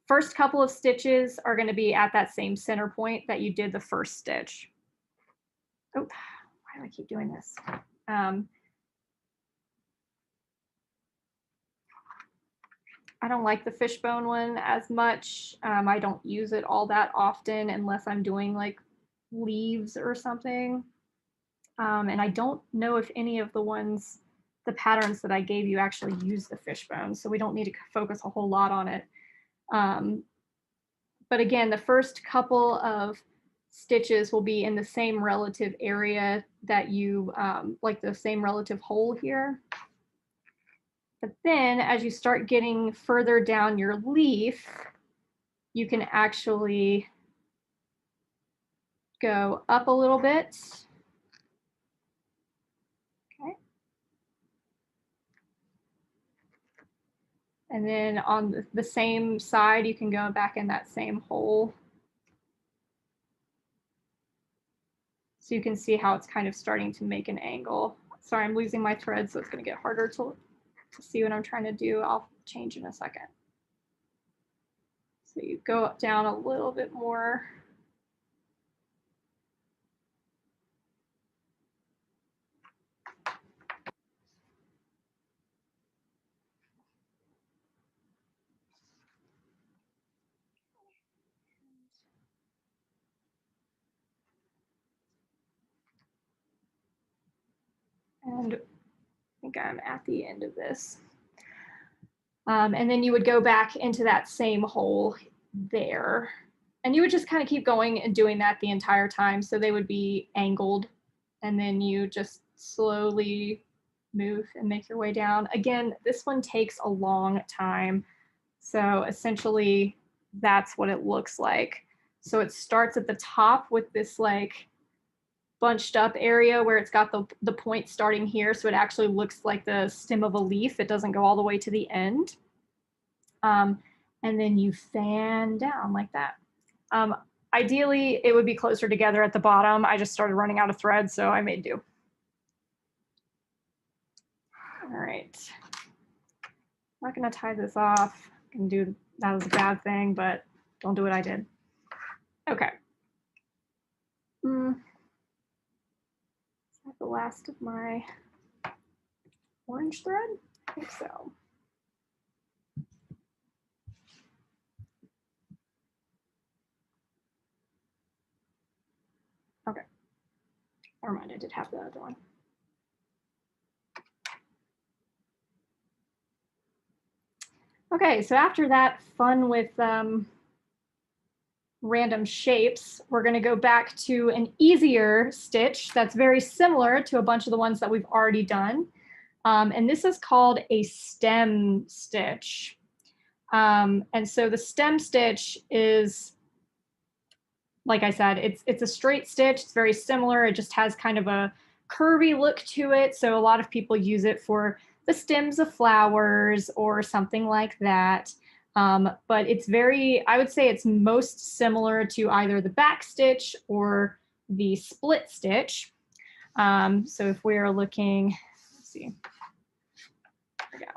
first couple of stitches are going to be at that same center point that you did the first stitch. Oh, why do I keep doing this? I don't like the fishbone one as much. I don't use it all that often unless I'm doing like leaves or something. And I don't know if any of the patterns that I gave you actually use the fishbone, so we don't need to focus a whole lot on it. But again, the first couple of stitches will be in the same relative area that you, like the same relative hole here. But then as you start getting further down your leaf, you can actually go up a little bit. Okay. And then on the same side, you can go back in that same hole. So you can see how it's kind of starting to make an angle. Sorry, I'm losing my thread, so it's going to get harder to see what I'm trying to do. I'll change in a second. So you go up down a little bit more. And I think I'm at the end of this. And then you would go back into that same hole there. And you would just kind of keep going and doing that the entire time. So they would be angled. And then you just slowly move and make your way down. Again, this one takes a long time. So essentially, that's what it looks like. So it starts at the top with this like bunched up area where it's got the point starting here. So it actually looks like the stem of a leaf. It doesn't go all the way to the end. And then you fan down like that. Ideally, it would be closer together at the bottom. I just started running out of thread, so I made do. All right. I'm not going to tie this off. I can do that was a bad thing, but don't do what I did. Okay. Is that the last of my orange thread? I think so. Okay. Never mind, I did have the other one. Okay, so after that fun with random shapes, we're going to go back to an easier stitch that's very similar to a bunch of the ones that we've already done. And this is called a stem stitch. And so the stem stitch is, like I said, it's a straight stitch. It's very similar. It just has kind of a curvy look to it. So a lot of people use it for the stems of flowers or something like that. But it's very, I would say it's most similar to either the back stitch or the split stitch. So if we're looking, let's see, there we go.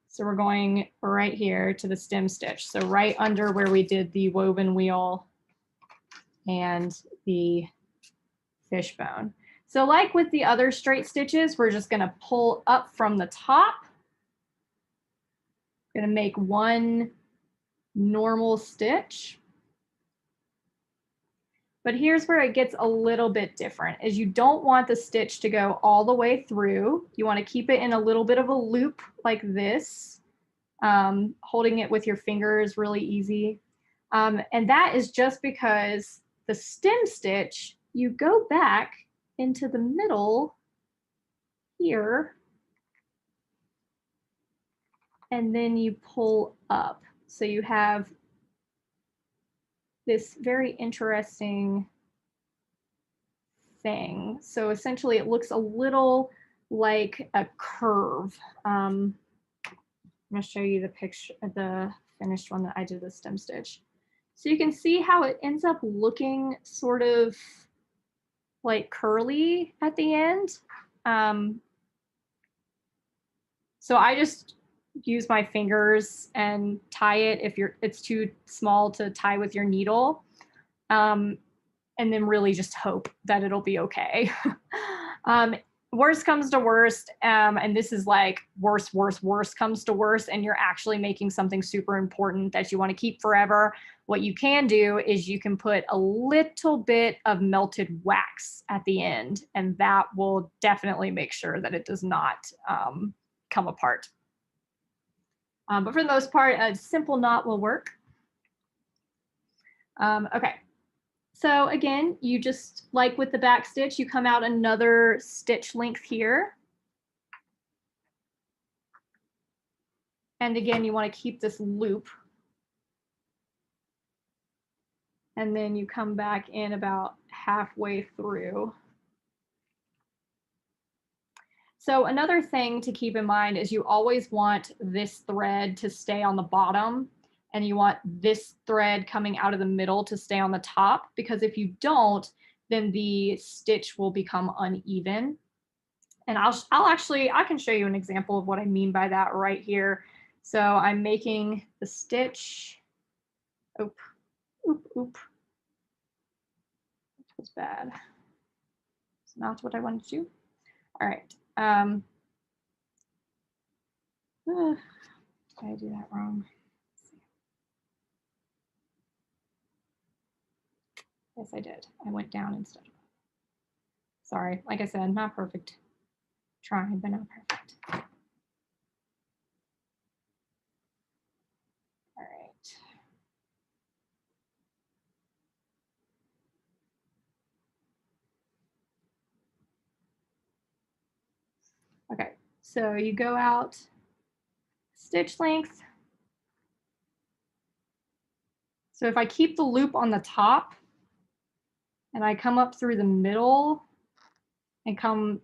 So we're going right here to the stem stitch. So right under where we did the woven wheel and the fishbone. So like with the other straight stitches, we're just going to pull up from the top. Gonna make one normal stitch. But here's where it gets a little bit different, is you don't want the stitch to go all the way through. You want to keep it in a little bit of a loop like this. Holding it with your finger is really easy. And that is just because the stem stitch, you go back into the middle here, and then you pull up. So you have this very interesting thing. So essentially it looks a little like a curve. I'm going to show you the picture, the finished one that I did the stem stitch. So you can see how it ends up looking sort of like curly at the end. So I just use my fingers and tie it if it's too small to tie with your needle. And then really just hope that it'll be okay. Worst comes to worst, and this is like worst comes to worst, and you're actually making something super important that you want to keep forever. What you can do is you can put a little bit of melted wax at the end, and that will definitely make sure that it does not come apart. But for the most part, a simple knot will work. Okay. So again, you just, like with the back stitch, you come out another stitch length here. And again, you want to keep this loop. And then you come back in about halfway through. So another thing to keep in mind is you always want this thread to stay on the bottom, and you want this thread coming out of the middle to stay on the top, because if you don't, then the stitch will become uneven. And I can show you an example of what I mean by that right here. So I'm making the stitch. Oop. That was bad. It's not what I wanted to do. All right. Did I do that wrong? Yes, I did. I went down instead of up. Sorry, like I said, not perfect. Trying, but not perfect. All right. Okay, so you go out stitch length. So if I keep the loop on the top and I come up through the middle and come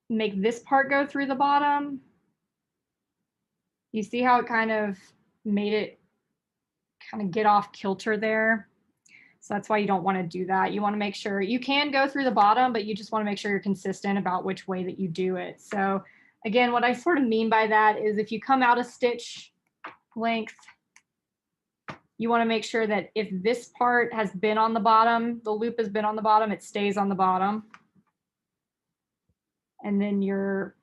make this part go through the bottom, you see how it kind of made it kind of get off kilter there? So that's why you don't want to do that. You want to make sure you can go through the bottom, but you just want to make sure you're consistent about which way that you do it. So again, what I sort of mean by that is if you come out a stitch length, you want to make sure that if this part has been on the bottom, the loop has been on the bottom, it stays on the bottom. And then your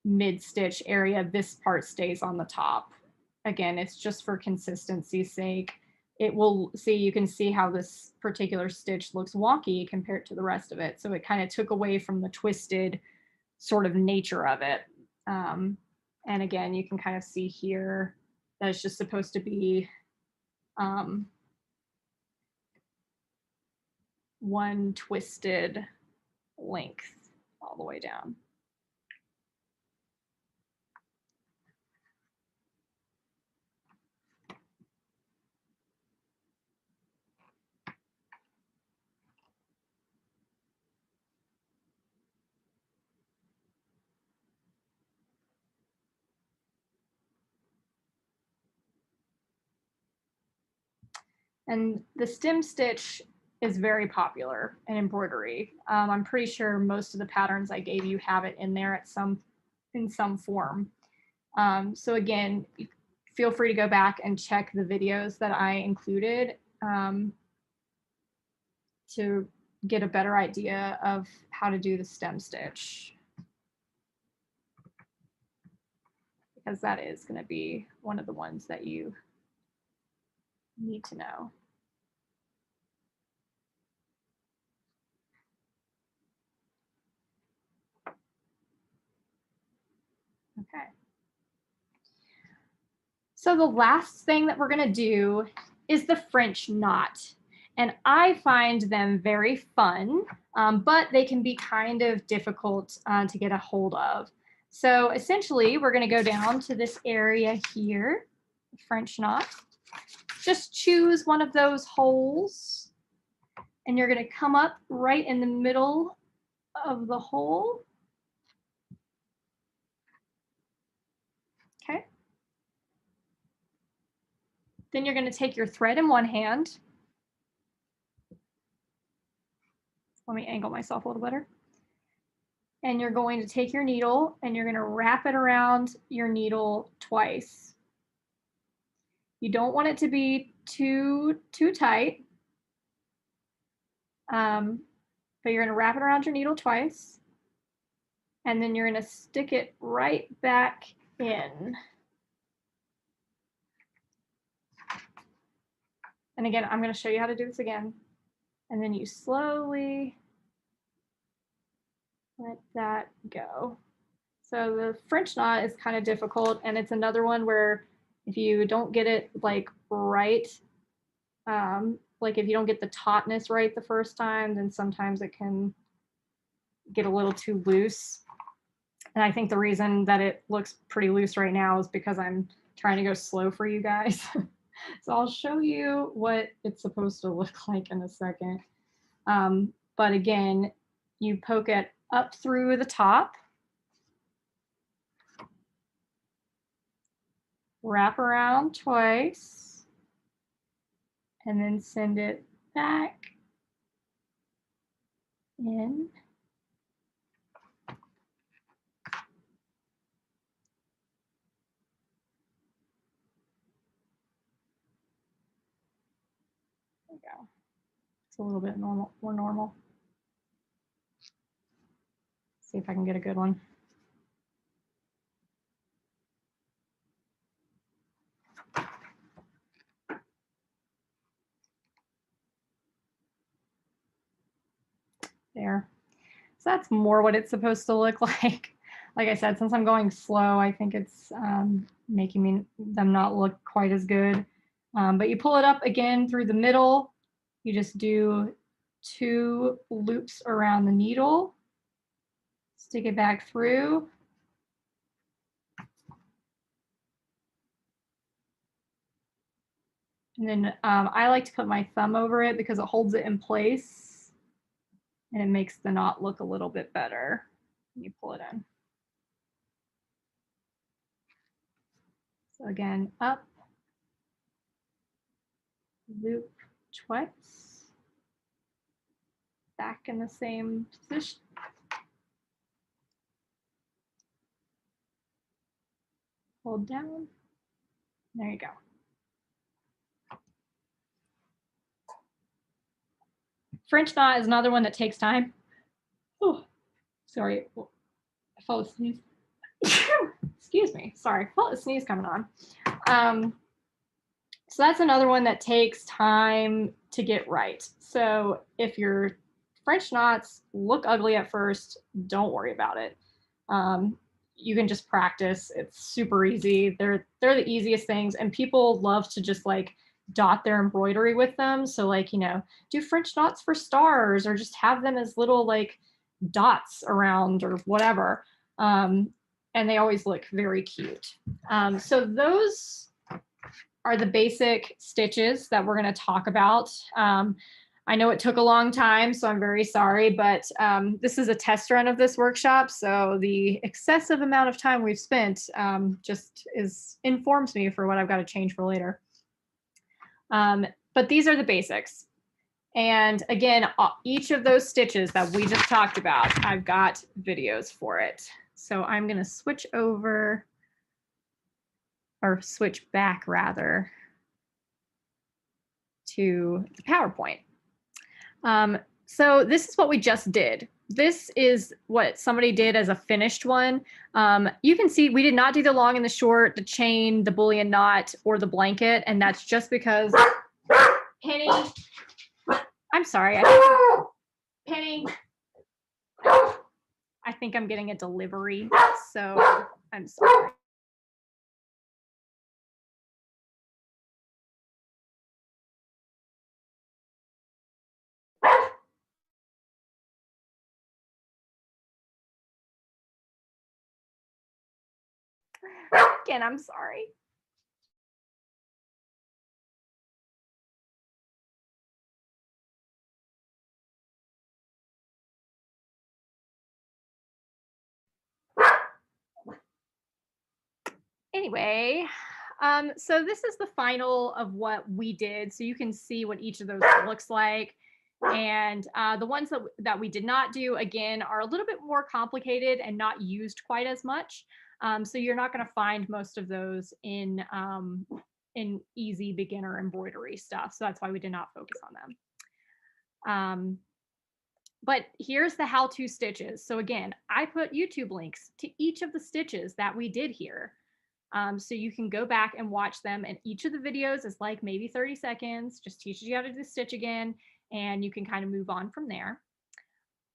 mid-stitch area, this part stays on the top. Again, it's just for consistency's sake. It will see, you can see how this particular stitch looks wonky compared to the rest of it. So it kind of took away from the twisted sort of nature of it. And again, you can kind of see here that it's just supposed to be one twisted length all the way down. And the stem stitch is very popular in embroidery. I'm pretty sure most of the patterns I gave you have it in there in some form. So again, feel free to go back and check the videos that I included to get a better idea of how to do the stem stitch. because that is going to be one of the ones that you need to know. Okay. So the last thing that we're going to do is the French knot. And I find them very fun, but they can be kind of difficult to get a hold of. So essentially, we're going to go down to this area here, the French knot. Just choose one of those holes, and you're going to come up right in the middle of the hole. Okay. Then you're going to take your thread in one hand. Let me angle myself a little better. And you're going to take your needle and you're going to wrap it around your needle twice. You don't want it to be too tight, but you're going to wrap it around your needle twice, and then you're going to stick it right back in. And again, I'm going to show you how to do this again. And then you slowly let that go. So the French knot is kind of difficult, and it's another one where if you don't get it like right, like if you don't get the tautness right the first time, then sometimes it can get a little too loose. And I think the reason that it looks pretty loose right now is because I'm trying to go slow for you guys. So I'll show you what it's supposed to look like in a second. But again, you poke it up through the top, wrap around twice, and then send it back in. There we go. It's a little bit more normal. See if I can get a good one. There. So that's more what it's supposed to look like. Like I said, since I'm going slow, I think it's making them not look quite as good. But you pull it up again through the middle. You just do 2 loops around the needle, stick it back through. And then I like to put my thumb over it because it holds it in place and it makes the knot look a little bit better when you pull it in. So again, up, loop twice, back in the same position. Hold down. There you go. French knot is another one that takes time. Oh, sorry. I felt a sneeze. Excuse me. Sorry. I felt a sneeze coming on. So that's another one that takes time to get right. So if your French knots look ugly at first, don't worry about it. You can just practice. It's super easy. They're the easiest things, and people love to just like dot their embroidery with them. So like, you know, do French knots for stars or just have them as little like dots around or whatever. And they always look very cute. So those are the basic stitches that we're going to talk about. I know it took a long time, so I'm very sorry, but this is a test run of this workshop. So the excessive amount of time we've spent just informs me for what I've got to change for later. But these are the basics. And again, each of those stitches that we just talked about, I've got videos for it. So I'm going to switch over, or switch back rather, to the PowerPoint. So this is what we just did. this is what somebody did as a finished one. You can see we did not do the long and the short, the chain, the bullion knot, or the blanket. And that's just because Penny, I'm sorry. Penny, I think I'm getting a delivery. So I'm sorry. Again, I'm sorry. Anyway, so this is the final of what we did. So you can see what each of those looks like. And the ones that we did not do, again, are a little bit more complicated and not used quite as much. So you're not going to find most of those in easy beginner embroidery stuff. So that's why we did not focus on them. But here's the how-to stitches. So again, I put YouTube links to each of the stitches that we did here. So you can go back and watch them. And each of the videos is like maybe 30 seconds, just teaches you how to do the stitch again, and you can kind of move on from there.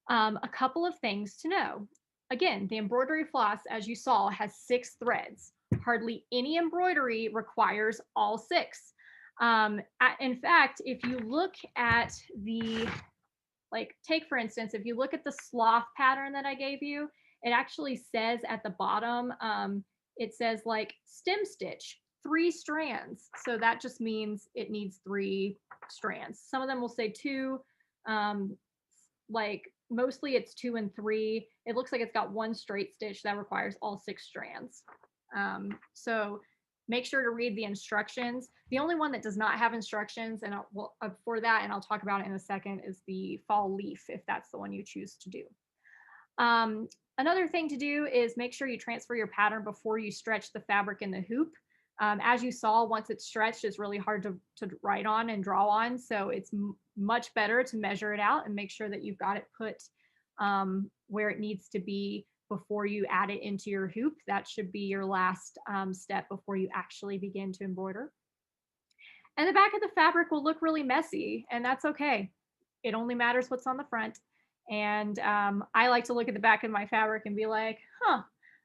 A couple of things to know. Again, the embroidery floss, as you saw, has 6 threads. Hardly any embroidery requires all 6. In fact, if you look at the, like, take for instance, if you look at the sloth pattern that I gave you, it actually says at the bottom, it says like stem stitch, 3 strands. So that just means it needs 3 strands. Some of them will say 2, like mostly it's 2 and 3. It looks like it's got 1 straight stitch that requires all 6 strands. So make sure to read the instructions. The only one that does not have instructions, and for that, and I'll talk about it in a second, is the fall leaf, if that's the one you choose to do. Another thing to do is make sure you transfer your pattern before you stretch the fabric in the hoop. As you saw, once it's stretched, it's really hard to write on and draw on. So it's much better to measure it out and make sure that you've got it put where it needs to be before you add it into your hoop. That should be your last step before you actually begin to embroider. And the back of the fabric will look really messy, and that's okay. It only matters what's on the front. And I like to look at the back of my fabric and be like, huh,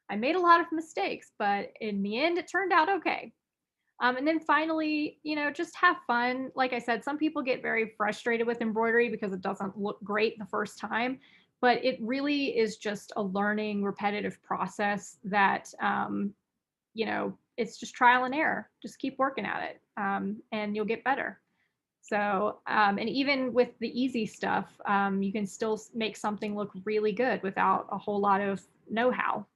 I made a lot of mistakes, but in the end, it turned out okay. And then finally, you know, just have fun. Like I said, some people get very frustrated with embroidery because it doesn't look great the first time, but it really is just a learning, repetitive process that, you know, it's just trial and error. Just keep working at it, and you'll get better. So, and even with the easy stuff, you can still make something look really good without a whole lot of know-how.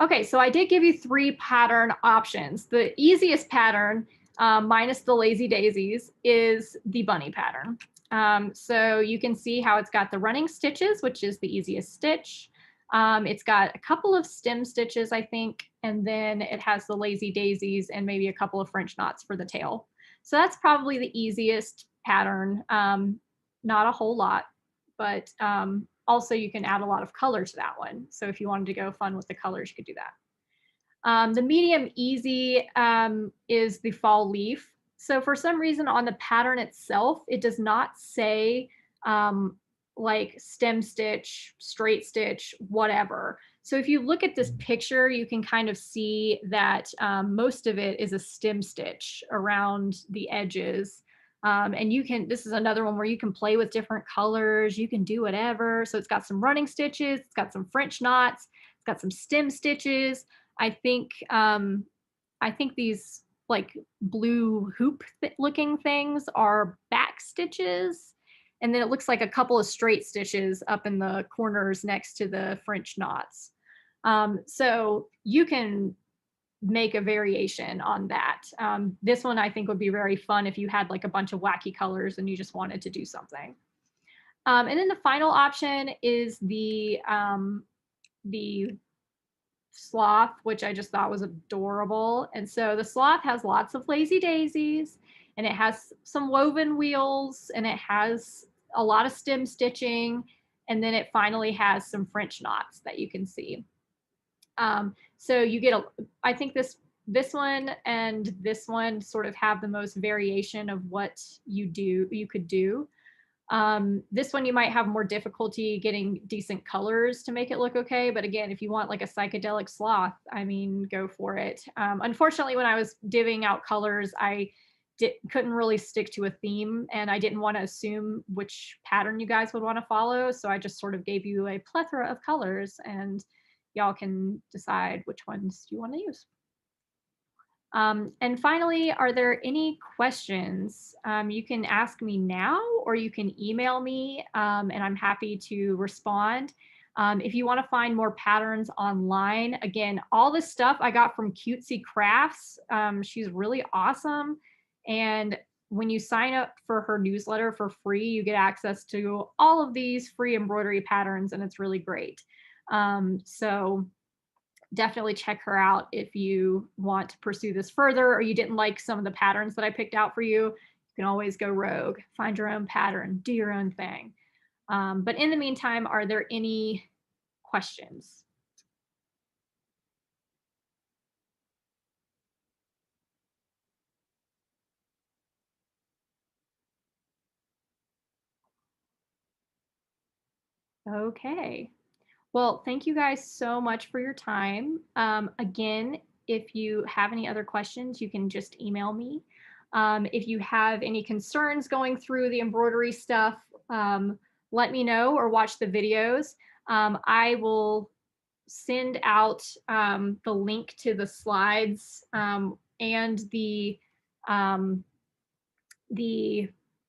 Okay, so I did give you 3 pattern options. The easiest pattern, minus the lazy daisies, is the bunny pattern. So you can see how it's got the running stitches, which is the easiest stitch. It's got a couple of stem stitches, I think, and then it has the lazy daisies and maybe a couple of French knots for the tail. So that's probably the easiest pattern. Not a whole lot, but also you can add a lot of color to that one. So if you wanted to go fun with the colors, you could do that. The medium easy is the fall leaf. So for some reason on the pattern itself, it does not say like stem stitch, straight stitch, whatever. So if you look at this picture, you can kind of see that most of it is a stem stitch around the edges. And you can, this is another one where you can play with different colors. You can do whatever. So it's got some running stitches. It's got some French knots. It's got some stem stitches. I think these like blue hoop looking things are back stitches. And then it looks like a couple of straight stitches up in the corners next to the French knots. So you can make a variation on that. This one I think would be very fun if you had like a bunch of wacky colors and you just wanted to do something. And then the final option is the sloth, which I just thought was adorable. And so the sloth has lots of lazy daisies, and it has some woven wheels, and it has a lot of stem stitching, and then it finally has some French knots that you can see. So you get I think this one and this one sort of have the most variation of what you could do. This one you might have more difficulty getting decent colors to make it look okay. But again, if you want like a psychedelic sloth, I mean, go for it. Unfortunately, when I was divvying out colors, I couldn't really stick to a theme, and I didn't want to assume which pattern you guys would want to follow. So I just sort of gave you a plethora of colors, and y'all can decide which ones you want to use. And finally, are there any questions? You can ask me now, or you can email me, and I'm happy to respond. If you want to find more patterns online, again, all this stuff I got from Cutesy Crafts. She's really awesome. And when you sign up for her newsletter for free, you get access to all of these free embroidery patterns, and it's really great. So definitely check her out if you want to pursue this further, or you didn't like some of the patterns that I picked out for you. You can always go rogue, find your own pattern, do your own thing. But in the meantime, are there any questions? Okay. Well, thank you guys so much for your time. Again, if you have any other questions, you can just email me. If you have any concerns going through the embroidery stuff, let me know or watch the videos. I will send out the link to the slides and the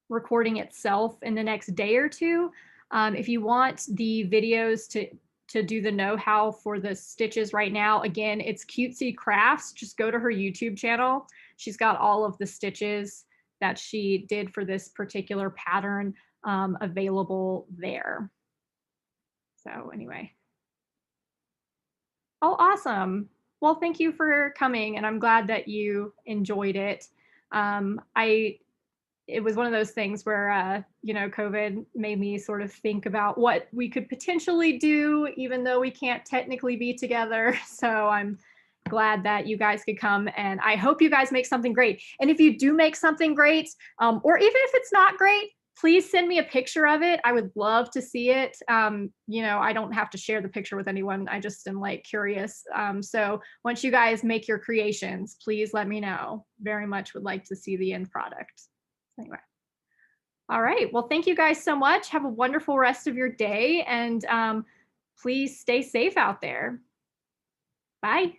recording itself in the next day or two. If you want the videos to do the know-how for the stitches right now, again, it's Cutesy Crafts. Just go to her YouTube channel. She's got all of the stitches that she did for this particular pattern available there. So anyway. Oh, awesome. Well, thank you for coming, and I'm glad that you enjoyed it. It was one of those things where, you know, COVID made me sort of think about what we could potentially do, even though we can't technically be together. So I'm glad that you guys could come, and I hope you guys make something great. And if you do make something great, or even if it's not great, please send me a picture of it. I would love to see it. You know, I don't have to share the picture with anyone. I just am like curious. So once you guys make your creations, please let me know. Very much would like to see the end product. Anyway. All right. Well, thank you guys so much. Have a wonderful rest of your day, and please stay safe out there. Bye.